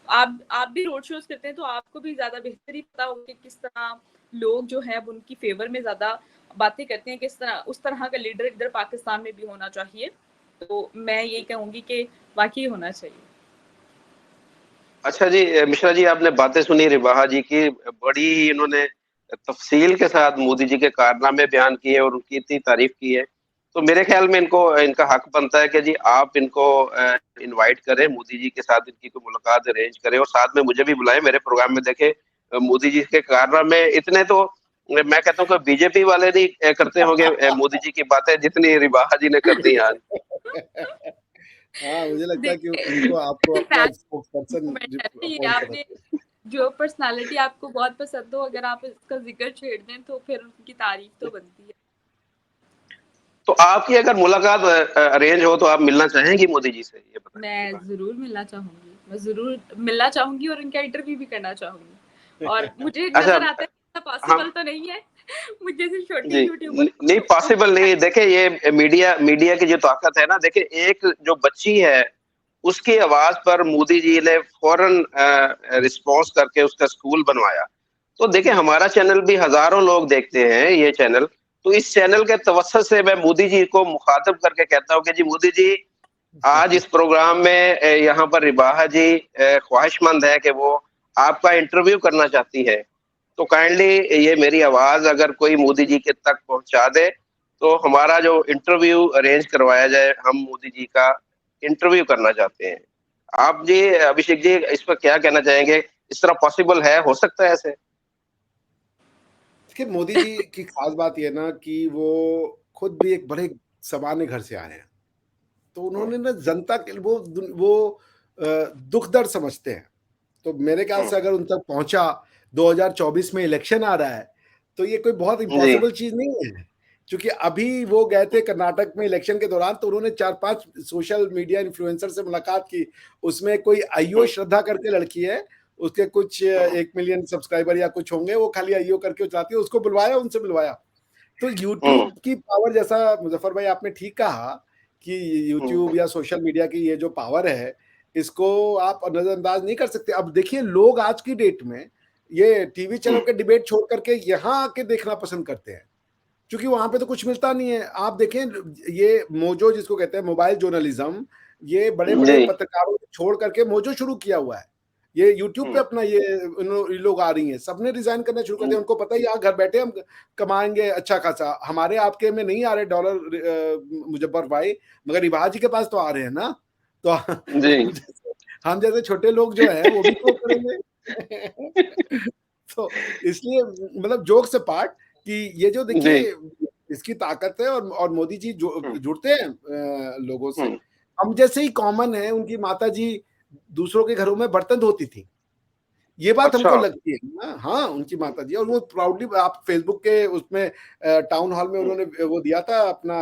आप भी रोड शोज़ करते हैं तो आपको भी ज़्यादा बेहतरी पता होगा कि किस तरह लोग जो है वो उनकी फ़ेवर में ज़्यादा बातें करते हैं, किस तरह उस तरह का लीडर इधर पाकिस्तान में भी होना चाहिए। तो मैं यही कहूँगी कि वाक़ई होना चाहिए। अच्छा जी, मिश्रा जी, आपने बातें सुनी रिबाहा जी की, बड़ी ही इन्होंने तफ़सील के साथ मोदी जी के कारनामे बयान किए और उनकी इतनी तारीफ़ की है। तो मेरे ख़्याल में इनको इनका हक बनता है कि जी आप इनको इनवाइट करें, मोदी जी के साथ इनकी कोई मुलाकात अरेंज करें और साथ में मुझे भी बुलाएँ मेरे प्रोग्राम में। देखें मोदी जी के कारनामे इतने तो मैं कहता हूँ कि बीजेपी वाले नहीं करते होंगे मोदी जी की बातें जितनी रिबाहा जी ने कर दी आज। हाँ, मुझे लगता है कि देखिए उनको आपको अपना फैन स्पोक्सपर्सन मूवमेंट है ना ये, अपॉइंट करना आपने चाहिए। जो पर्सनैलिटी आपको बहुत पसंद हो, अगर आप इसका ज़िक्र छेड़ दें तो फिर उनकी तारीफ़ तो बनती है। तो आपकी अगर मुलाकात अरेंज हो तो आप मिलना चाहेंगी मोदी जी से? ये बताएँ मैं रिबाहा जी। ज़रूर मिलना चाहूँगी, मैं ज़रूर मिलना चाहूँगी और उनका इंटरव्यू भी करना चाहूँगी। और मुझे अच्छा, नज़र आता है इतना हम पॉसिबल तो नहीं है। मुझ जैसी छोटी जी, यूट्यूबर नहीं को पॉसिबल नहीं है। देखिए ये मीडिया मीडिया की जो ताकत है ना, देखिए एक जो बच्ची है, उसकी आवाज़ पर मोदी जी ने फ़ौरन रिस्पॉन्स करके उसका स्कूल बनवाया। तो देखिए जी, हमारा चैनल भी हज़ारों लोग देखते हैं ये चैनल, तो इस चैनल के तवज्जुह से मैं मोदी जी को मुखातिब करके कहता हूँ कि जी मोदी जी, आज इस प्रोग्राम में यहाँ पर रिबाहा जी ख्वाहिशमंद है कि वो आपका इंटरव्यू करना चाहती है। तो काइंडली ये मेरी आवाज़ अगर कोई मोदी जी के तक पहुँचा दे, तो हमारा जो इंटरव्यू अरेंज करवाया जाए, हम मोदी जी का इंटरव्यू करना चाहते हैं। आप जी अभिषेक जी इस पर क्या कहना चाहेंगे? इस तरह पॉसिबल है, हो सकता है ऐसे? देखिए, मोदी जी की ख़ास बात ये है ना कि वो खुद भी एक बड़े सामान्य घर से आए हैं। तो हुँ, उन्होंने ना जनता के वो दुःख दर्द समझते हैं। तो मेरे ख्याल हुँ, से अगर उन तक पहुँचा, 2024 में इलेक्शन आ रहा है, तो ये कोई बहुत जी, इम्पॉसिबल चीज़ नहीं है। क्योंकि अभी वो गए थे कर्नाटक में इलेक्शन के दौरान, तो उन्होंने 4-5 सोशल मीडिया इन्फ्लुएंसर से मुलाकात की। उसमें कोई आईओ हुँ, श्रद्धा करके लड़की है, उसके कुछ हुँ, 1 मिलियन सब्सक्राइबर या कुछ होंगे, वो खाली आईओ करके वो चलाती है, उसको बुलवाया, उनसे मिलवाया। तो हुँ, यूट्यूब की पावर, जैसा मुज़फ़्फ़र भाई आपने ठीक कहा कि यूट्यूब हुँ, या सोशल मीडिया की ये जो पावर है, इसको आप नज़रअंदाज नहीं कर सकते। अब देखिए, लोग आज की डेट में ये टीवी हुँ, चैनल के डिबेट छोड़ करके यहाँ आके देखना पसंद करते हैं, क्योंकि वहाँ पे तो कुछ मिलता नहीं है। आप देखें, ये मोजो जिसको कहते हैं मोबाइल जर्नलिज़्म, ये बड़े-बड़े जी, पत्रकारों को छोड़ करके मोजो शुरू किया हुआ है। ये यूट्यूब पे हुँ, अपना ये लोग आ रही हैं, सबने रिज़ाइन करना शुरू कर हुँ, दिया। उनको पता है यहाँ घर बैठे हम कमाएँगे अच्छा खासा। हमारे आपके में नहीं आ रहे डॉलर, मुजफ्फर भाई, मगर रिवाज जी के पास तो आ रहे हैं ना। तो जी, हम जैसे छोटे लोग जो हैं वो भी तो करेंगे। तो इसलिए मतलब जोक्स अपार्ट, कि ये जो जी, देखिए इसकी ताकत है, और मोदी जी हुँ, जुड़ते हैं लोगों से। हुँ, हम जैसे ही कॉमन है, उनकी माताजी दूसरों के घरों में बर्तन धोती थी। ये बात अच्छा, हमको लगती है ना, हाँ, उनकी माताजी, और वो प्राउडली, आप फेसबुक के उसमें टाउन हॉल में हुँ, उन्होंने वो दिया था अपना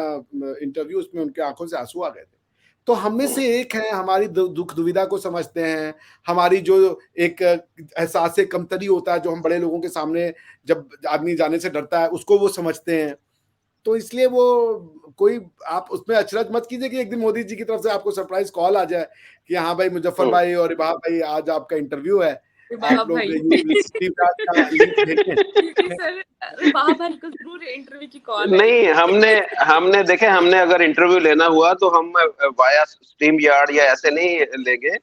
इंटरव्यू, उसमें उनके आँखों से आँसू आ गए थे। तो हम में हुँ, से एक हैं, हमारी दुःख दुविधा को समझते हैं, हमारी जो एक एहसास कमतरी होता है, जो हम बड़े लोगों के सामने जब आदमी जाने से डरता है, उसको वो समझते हैं। तो इसलिए वो कोई आप उसमें अचरज मत कीजिए कि एक दिन मोदी जी की तरफ से आपको सरप्राइज कॉल आ जाए कि हाँ भाई मुजफ्फर भाई और रिबाह भाई आज आपका इंटरव्यू है, आप लोग लिंक भेजें। सर रिबाह भाई को जरूर इंटरव्यू की कॉल नहीं, हमने देखे, हमने अगर इंटरव्यू लेना हुआ तो हम वाया स्ट्रीम यार्ड या ऐसे नहीं लेंगे,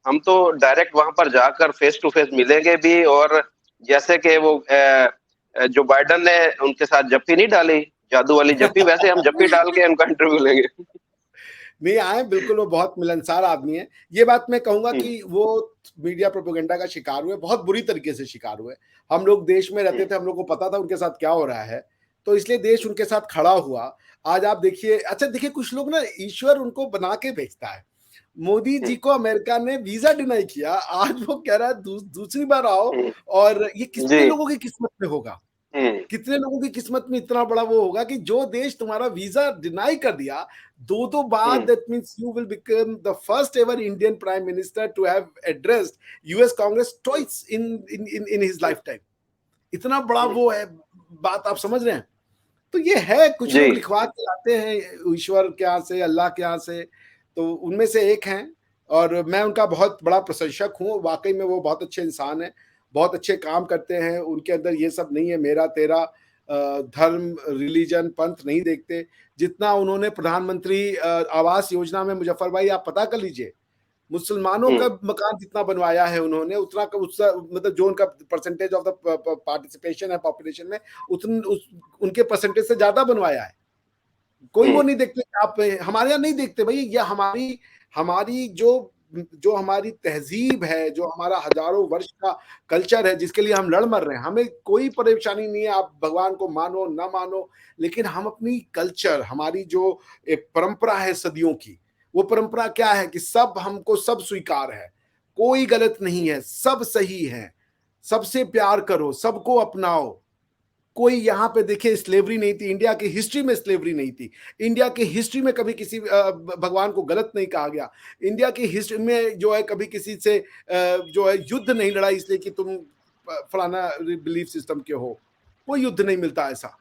हम तो डायरेक्ट वहां पर जाकर फेस टू फेस मिलेंगे भी। और जैसे कि वो जो बाइडन ने उनके साथ जप्पी नहीं डाली, जादू वाली जप्पी, वैसे हम जप्पी डाल के उनका इंटरव्यू लेंगे। नहीं आए, बिल्कुल वो बहुत मिलनसार आदमी है। ये बात मैं कहूंगा कि वो मीडिया प्रोपेगेंडा का शिकार हुए, बहुत बुरी तरीके से शिकार हुए। हम लोग देश में रहते थे, हम लोग को पता था उनके साथ क्या हो रहा है, तो इसलिए देश उनके साथ खड़ा हुआ। आज आप देखिए, अच्छा देखिए, कुछ लोग ना ईश्वर उनको बना के भेजता है। मोदी जी को अमेरिका ने वीजा डिनाई किया, आज वो कह रहा है दूसरी बार आओ, और ये कितने लोगों की किस्मत में होगा, कितने लोगों की किस्मत में इतना बड़ा वो होगा कि जो देश तुम्हारा वीजा डिनाई कर दिया दो बार, that means you will become the first ever Indian prime minister to have addressed US Congress twice in his lifetime. इतना बड़ा वो है, बात आप समझ रहे हैं। तो ये है, कुछ लोग लिखवा के लाते हैं ईश्वर के यहाँ से, अल्लाह के यहाँ से, तो उनमें से एक हैं, और मैं उनका बहुत बड़ा प्रशंसक हूँ। वाकई में वो बहुत अच्छे इंसान हैं, बहुत अच्छे काम करते हैं। उनके अंदर ये सब नहीं है, मेरा तेरा धर्म, रिलीजन, पंथ नहीं देखते। जितना उन्होंने प्रधानमंत्री आवास योजना में, मुजफ्फर भाई आप पता कर लीजिए, मुसलमानों का मकान जितना बनवाया है उन्होंने, उतना मतलब जो उनका परसेंटेज ऑफ द पार्टिसिपेशन है पॉपुलेशन में, उनके परसेंटेज से ज्यादा बनवाया है। कोई वो नहीं देखते। आप हमारे यहाँ नहीं देखते भाई, ये हमारी जो हमारी तहजीब है, जो हमारा हजारों वर्ष का कल्चर है, जिसके लिए हम लड़ मर रहे हैं, हमें कोई परेशानी नहीं है। आप भगवान को मानो ना मानो, लेकिन हम अपनी कल्चर, हमारी जो एक परंपरा है सदियों की, वो परंपरा क्या है कि हमको सब स्वीकार है, कोई गलत नहीं है, सब सही है, सबसे प्यार करो, सबको अपनाओ। कोई यहाँ पे देखिए स्लेवरी नहीं थी, इंडिया की हिस्ट्री में स्लेवरी नहीं थी, इंडिया की हिस्ट्री में कभी किसी भगवान को गलत नहीं कहा गया, इंडिया की हिस्ट्री में जो है कभी किसी से जो है युद्ध नहीं लड़ा इसलिए कि तुम फलाना बिलीफ सिस्टम के हो, कोई युद्ध नहीं मिलता ऐसा।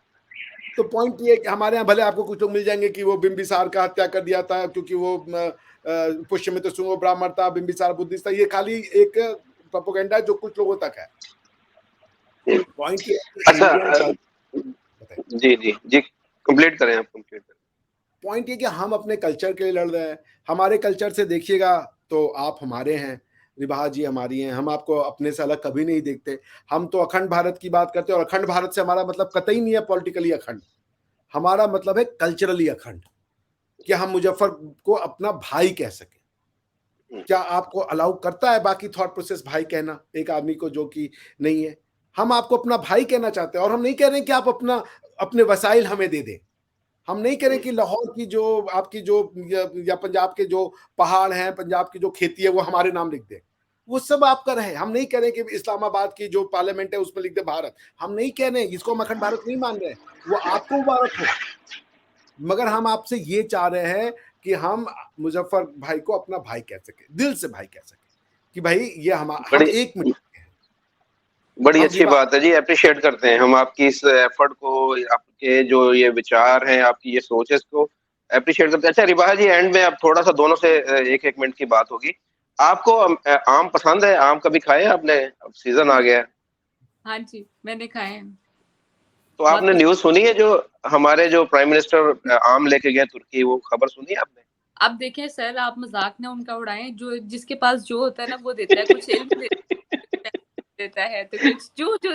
तो पॉइंट ये है कि हमारे यहाँ भले आपको कुछ लोग मिल जाएंगे कि वो बिंबिसार का हत्या कर दिया था क्योंकि वो पुष्यमित्र शुंग ब्राह्मण था, बिंबिसार बुद्धिस्ट था, ये खाली एक प्रोपेगेंडा जो कुछ लोगों तक है। पॉइंट ये, अच्छा जी कंप्लीट करें, आप कंप्लीट करें। पॉइंट ये कि हम अपने कल्चर के लिए लड़ रहे हैं। हमारे कल्चर से देखिएगा तो आप हमारे हैं, रिबाह जी हमारी हैं, हम आपको अपने से अलग कभी नहीं देखते। हम तो अखंड भारत की बात करते हैं, और अखंड भारत से हमारा मतलब कतई नहीं है पॉलिटिकली अखंड, हमारा मतलब है कल्चरली अखंड, कि हम मुजफ्फर को अपना भाई कह सके। क्या आपको अलाउ करता है बाकी थॉट प्रोसेस भाई कहना एक आदमी को जो कि नहीं है? हम आपको अपना भाई कहना चाहते हैं, और हम नहीं कह रहे कि आप अपने वसाइल हमें दे दें। हम नहीं कह रहे कि लाहौर की जो आपकी जो या पंजाब के जो पहाड़ हैं, पंजाब की जो खेती है वो हमारे नाम लिख दे, वो सब आपका रहे। हम नहीं कह रहे कि इस्लामाबाद की जो पार्लियामेंट है उसमें लिख दे भारत, हम नहीं कह रहे, इसको हम अखंड भारत नहीं मान रहे, वो आपको मुबारक हो। मगर हम आपसे ये चाह रहे हैं कि हम मुजफ्फर भाई को अपना भाई कह सके, दिल से भाई कह सके कि भाई ये हम एक मिनट। बड़ी अच्छी बात है जी, अप्रिशिएट करते हैं हम आपकी इस एफर्ट को, आपके जो ये विचार हैं, आपकी ये सोच है, इसको अप्रिशिएट करते हैं। अच्छा रिबाह जी, एंड में अब थोड़ा सा दोनों से एक मिनट की बात होगी। आपको आम पसंद है? आम कभी खाए आपने? अब सीजन आ गया है। हाँ जी, मैंने खाए हैं। तो आपने न्यूज सुनी है जो हमारे जो प्राइम मिनिस्टर आम लेके गए तुर्की, वो खबर सुनी आपने? अब देखें सर, आप मजाक ना उनका उड़ाएं, जो जिसके पास जो होता है ना वो देता है, कुछ इल्म देता है, तो कुछ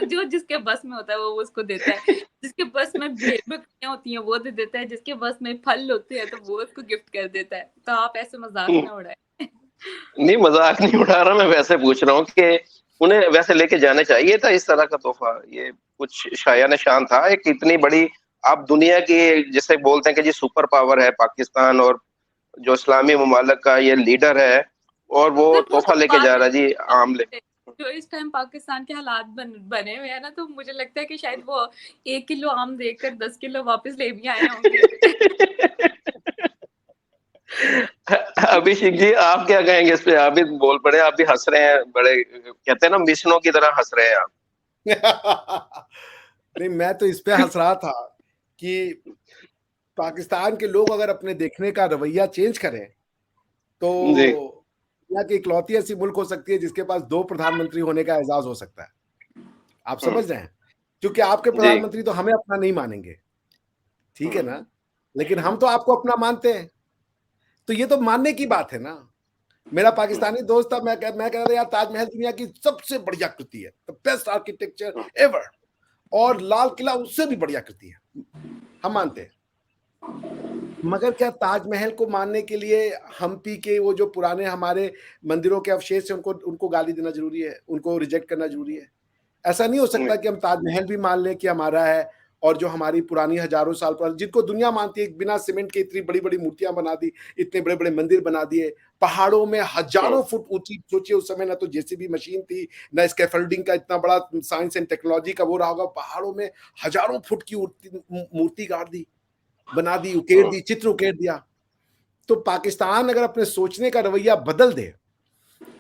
जो जिसके बस में होता है वो उसको देता है, जिसके बस में भेड़ बकरियां होती हैं वो दे देता है, जिसके बस में फल होते हैं तो वो उसको गिफ्ट कर देता है। तो आप ऐसे मजाक ना उड़ाएं। नहीं मजाक नहीं उड़ा रहा, मैं वैसे पूछ रहा हूँ कि उन्हें वैसे लेके जाने चाहिए था इस तरह का तोहफा। ये कुछ शाया निशान था, एक इतनी बड़ी, आप दुनिया की जिसे बोलते हैं कि जी सुपर पावर है पाकिस्तान, और जो इस्लामी ममालिक का ये लीडर है, और वो तोहफा लेके जा रहा जी आम ले। जो इस टाइम पाकिस्तान के हालात बने हुए हैं ना, तो मुझे लगता है कि शायद वो 1 किलो आम देखकर 10 किलो वापस ले भी आए होंगे। अभिषेक जी आप क्या कहेंगे इस पे? आप भी बोल पड़े, आप भी हंस रहे हैं, बड़े कहते हैं ना मिशनों की तरह हंस रहे हैं आप। नहीं, मैं तो इस पे हंस रहा था कि पाकिस्तान के लोग अगर अपने देखने का रवैया चेंज करें तो दुनिया की इकलौती ऐसी मुल्क हो सकती है जिसके पास 2 प्रधानमंत्री होने का एजाज हो सकता है। आप समझ रहे हैं? क्योंकि आपके प्रधानमंत्री तो हमें अपना नहीं मानेंगे, ठीक है ना, लेकिन हम तो आपको अपना मानते हैं। तो ये तो मानने की बात है ना। मेरा पाकिस्तानी दोस्त था, मैं कह रहा था यार ताजमहल दुनिया की सबसे बढ़िया कृति है, द बेस्ट आर्किटेक्चर एवर, और लाल किला उससे भी बढ़िया कृति है, हम मानते हैं। मगर क्या ताजमहल को मानने के लिए हम्पी के वो जो पुराने हमारे मंदिरों के अवशेष हैं उनको गाली देना जरूरी है, उनको रिजेक्ट करना जरूरी है? ऐसा नहीं हो सकता कि हम ताजमहल भी मान लें कि हमारा है, और जो हमारी पुरानी हजारों साल पुरानी जिनको दुनिया मानती है, बिना सीमेंट के इतनी बड़ी बड़ी मूर्तियां बना दी, इतने बड़े बड़े मंदिर बना दिए, पहाड़ों में हजारों फुट ऊंची, सोचिए उस समय ना तो जेसीबी मशीन थी, ना स्कैफोल्डिंग का इतना बड़ा साइंस एंड टेक्नोलॉजी का वो रहा होगा, पहाड़ों में हजारों फुट की मूर्ति गाड़ दी, बना दी, उकेर दी, चित्र उकेर दिया। तो पाकिस्तान अगर अपने सोचने का रवैया बदल दे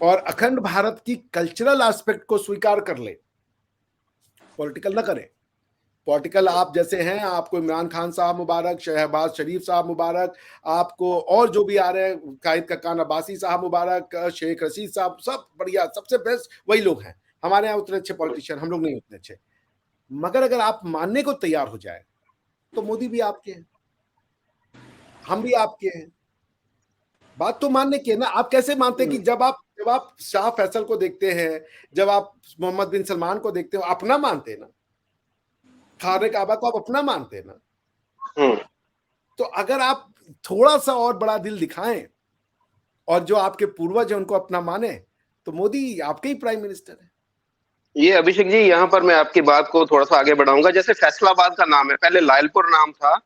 और अखंड भारत की कल्चरल एस्पेक्ट को स्वीकार कर ले, पॉलिटिकल ना करे, पॉलिटिकल आप जैसे हैं, आपको इमरान खान साहब मुबारक, शहबाज शरीफ साहब मुबारक, आपको और जो भी आ रहे हैं, कायद कक्कान अब्बासी साहब मुबारक, शेख रशीद साहब, सब बढ़िया, सबसे बेस्ट वही लोग हैं। हमारे यहाँ उतने अच्छे पॉलिटिशियन हम लोग नहीं उतने अच्छे। मगर अगर आप मानने को तैयार हो जाए तो मोदी भी आपके हैं, हम भी आपके हैं। बात तो मानने की है ना। आप कैसे मानते हैं कि जब आप शाह फैसल को देखते हैं, जब आप मोहम्मद बिन सलमान को देखते हो, अपना मानते हैं ना, खाने काबा को आप अपना मानते हैं ना। तो अगर आप थोड़ा सा और बड़ा दिल दिखाएं और जो आपके पूर्वज हैं उनको अपना माने, तो मोदी आपके ही प्राइम मिनिस्टर है। ये अभिषेक जी, यहाँ पर मैं आपकी बात को थोड़ा सा आगे बढ़ाऊंगा। जैसे फैसलाबाद का नाम है, पहले लायलपुर नाम था,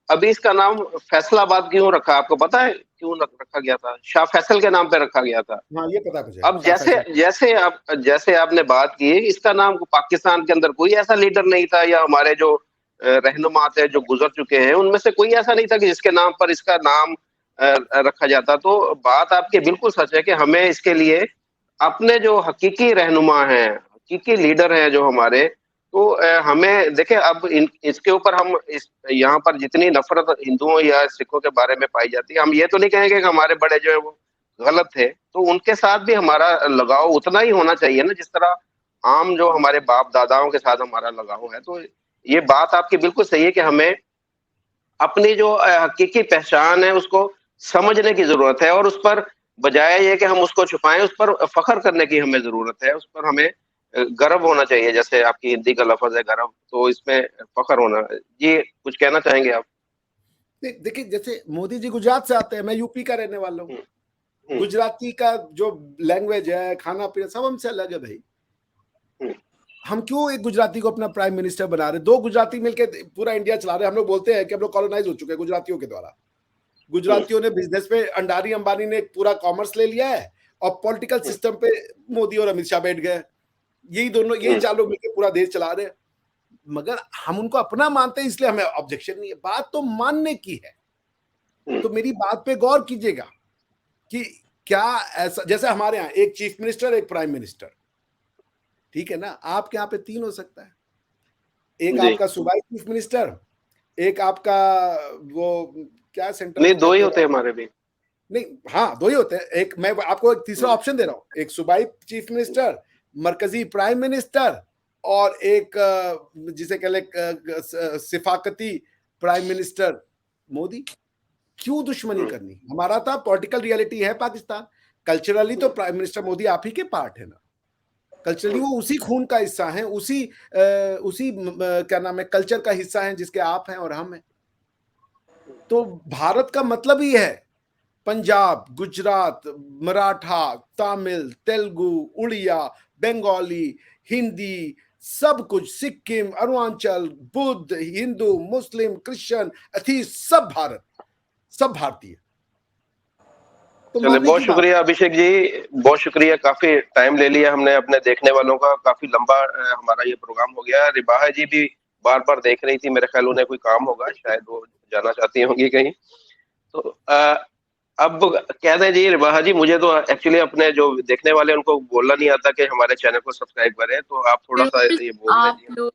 अभी इसका नाम फैसलाबाद क्यों रखा, आपको पता है क्यों रखा गया था? शाह फैसल के नाम पे रखा गया था। हाँ, ये पता मुझे। अब जैसे आपने बात की, इसका नाम पाकिस्तान के अंदर कोई ऐसा लीडर नहीं था, या हमारे जो रहनुमा थे जो गुजर चुके हैं उनमें से कोई ऐसा नहीं था कि जिसके नाम पर इसका नाम रखा जाता। तो बात आपकी बिल्कुल सच है कि हमें इसके लिए अपने जो हकीकी रहनुमा हैं, हकीकी लीडर हैं जो हमारे, तो हमें देखें, अब इसके ऊपर हम यहाँ पर जितनी नफरत हिंदुओं या सिखों के बारे में पाई जाती है, हम ये तो नहीं कहेंगे कि हमारे बड़े जो है वो गलत थे, तो उनके साथ भी हमारा लगाव उतना ही होना चाहिए ना जिस तरह आम जो हमारे बाप दादाओं के साथ हमारा लगाव है। तो ये बात आपकी बिल्कुल सही है कि हमें अपनी जो हकीकी पहचान है उसको समझने की जरूरत है, और उस पर बजाय ये कि हम उसको छुपाएं, उस पर फख्र करने की हमें जरूरत है, उस पर हमें गर्व होना चाहिए। जैसे आपकी हिंदी का लफ्ज है गर्व, तो इसमें फख्र होना। जी, कुछ कहना चाहेंगे आप? देखिए, जैसे मोदी जी गुजरात से आते हैं, मैं यूपी का रहने वाला हूँ। गुजराती का जो लैंग्वेज है, खाना पीना सब हमसे अलग है भाई। हम क्यों एक गुजराती को अपना प्राइम मिनिस्टर बना रहे? 2 गुजराती मिलके पूरा इंडिया चला रहे हैं। हम लोग बोलते हैं कि हम लोग कॉलोनाइज हो चुके हैं गुजरातियों के द्वारा। गुजरातियों ने बिजनेस पे, अंडारी अंबानी ने पूरा कॉमर्स ले लिया है, और पॉलिटिकल सिस्टम पे मोदी और अमित शाह बैठ गए। यही 4 लोग मिलकर पूरा देश चला रहे हैं। मगर हम उनको अपना मानते हैं, इसलिए हमें ऑब्जेक्शन नहीं है। बात तो मानने की है। तो मेरी बात पे गौर कीजिएगा कि क्या ऐसा, जैसे हमारे यहाँ एक चीफ मिनिस्टर, एक प्राइम मिनिस्टर, ठीक है ना, आपके यहाँ पे 3 हो सकता है। एक आपका सूबाई चीफ मिनिस्टर, एक आपका वो क्या सेंटर, नहीं 2 ही होते हैं हमारे भी। नहीं, हाँ 2 ही होते हैं। एक मैं आपको एक तीसरा ऑप्शन दे रहा हूँ, एक सूबाई चीफ मिनिस्टर, मरकजी प्राइम मिनिस्टर, और एक जिसे कह ले सिफाकती प्राइम मिनिस्टर मोदी। क्यों दुश्मनी करनी? हमारा था पॉलिटिकल रियलिटी है पाकिस्तान, कल्चरली तो प्राइम मिनिस्टर मोदी आप ही के पार्ट है ना। कल्चरली वो उसी खून का हिस्सा है, उसी क्या नाम है, कल्चर का हिस्सा है जिसके आप हैं और हम हैं। तो भारत का मतलब ही है पंजाब, गुजरात, मराठा, तमिल, तेलुगु, उड़िया, बंगाली, हिंदी, सब कुछ, सिक्किम, अरुणाचल, बुद्ध, हिंदू, मुस्लिम, क्रिश्चियन, अथीस्ट, सब भारत, सब भारतीय। तो चलिए, बहुत शुक्रिया अभिषेक जी, बहुत शुक्रिया। काफी टाइम ले लिया हमने अपने देखने वालों का, काफी लंबा हमारा ये प्रोग्राम हो गया। रिबाहा जी भी बार बार देख रही थी, मेरे ख्याल उन्हें कोई काम होगा, शायद वो जाना चाहती होंगी कहीं। तो अब कह दें जी रिबाहा जी, मुझे तो एक्चुअली अपने जो देखने वाले उनको बोलना नहीं आता कि हमारे चैनल को सब्सक्राइब करें, तो आप थोड़ा सा ये बोल दें। आप लोग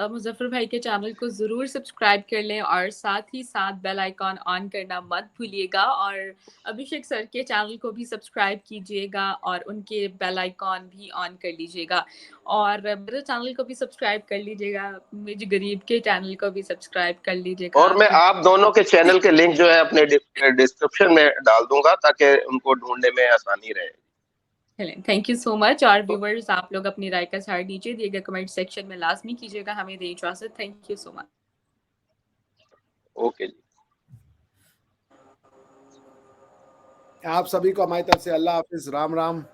मुजफ्फर भाई के चैनल को ज़रूर सब्सक्राइब कर लें और साथ ही साथ बेल आइकॉन ऑन करना मत भूलिएगा, और अभिषेक सर के चैनल को भी सब्सक्राइब कीजिएगा और उनके बेल आइकॉन भी ऑन कर लीजिएगा, और मेरे चैनल को भी सब्सक्राइब कर लीजिएगा, मेरे गरीब के चैनल को भी सब्सक्राइब कर लीजिएगा। और मैं आप दोनों के चैनल के लिंक जो है अपने डिस्क्रिप्शन में डाल दूंगा ताकि उनको ढूंढने में आसानी रहे। Thank you so much. और व्यूवर्स, आप लोग अपनी राय का इज़हार नीचे दिए गए कमेंट सेक्शन में लाजमी कीजिएगा। हमें दें इजाजत। Thank you so much. Okay जी, आप सभी को हमारी तरफ से अल्लाह हाफिज, राम राम।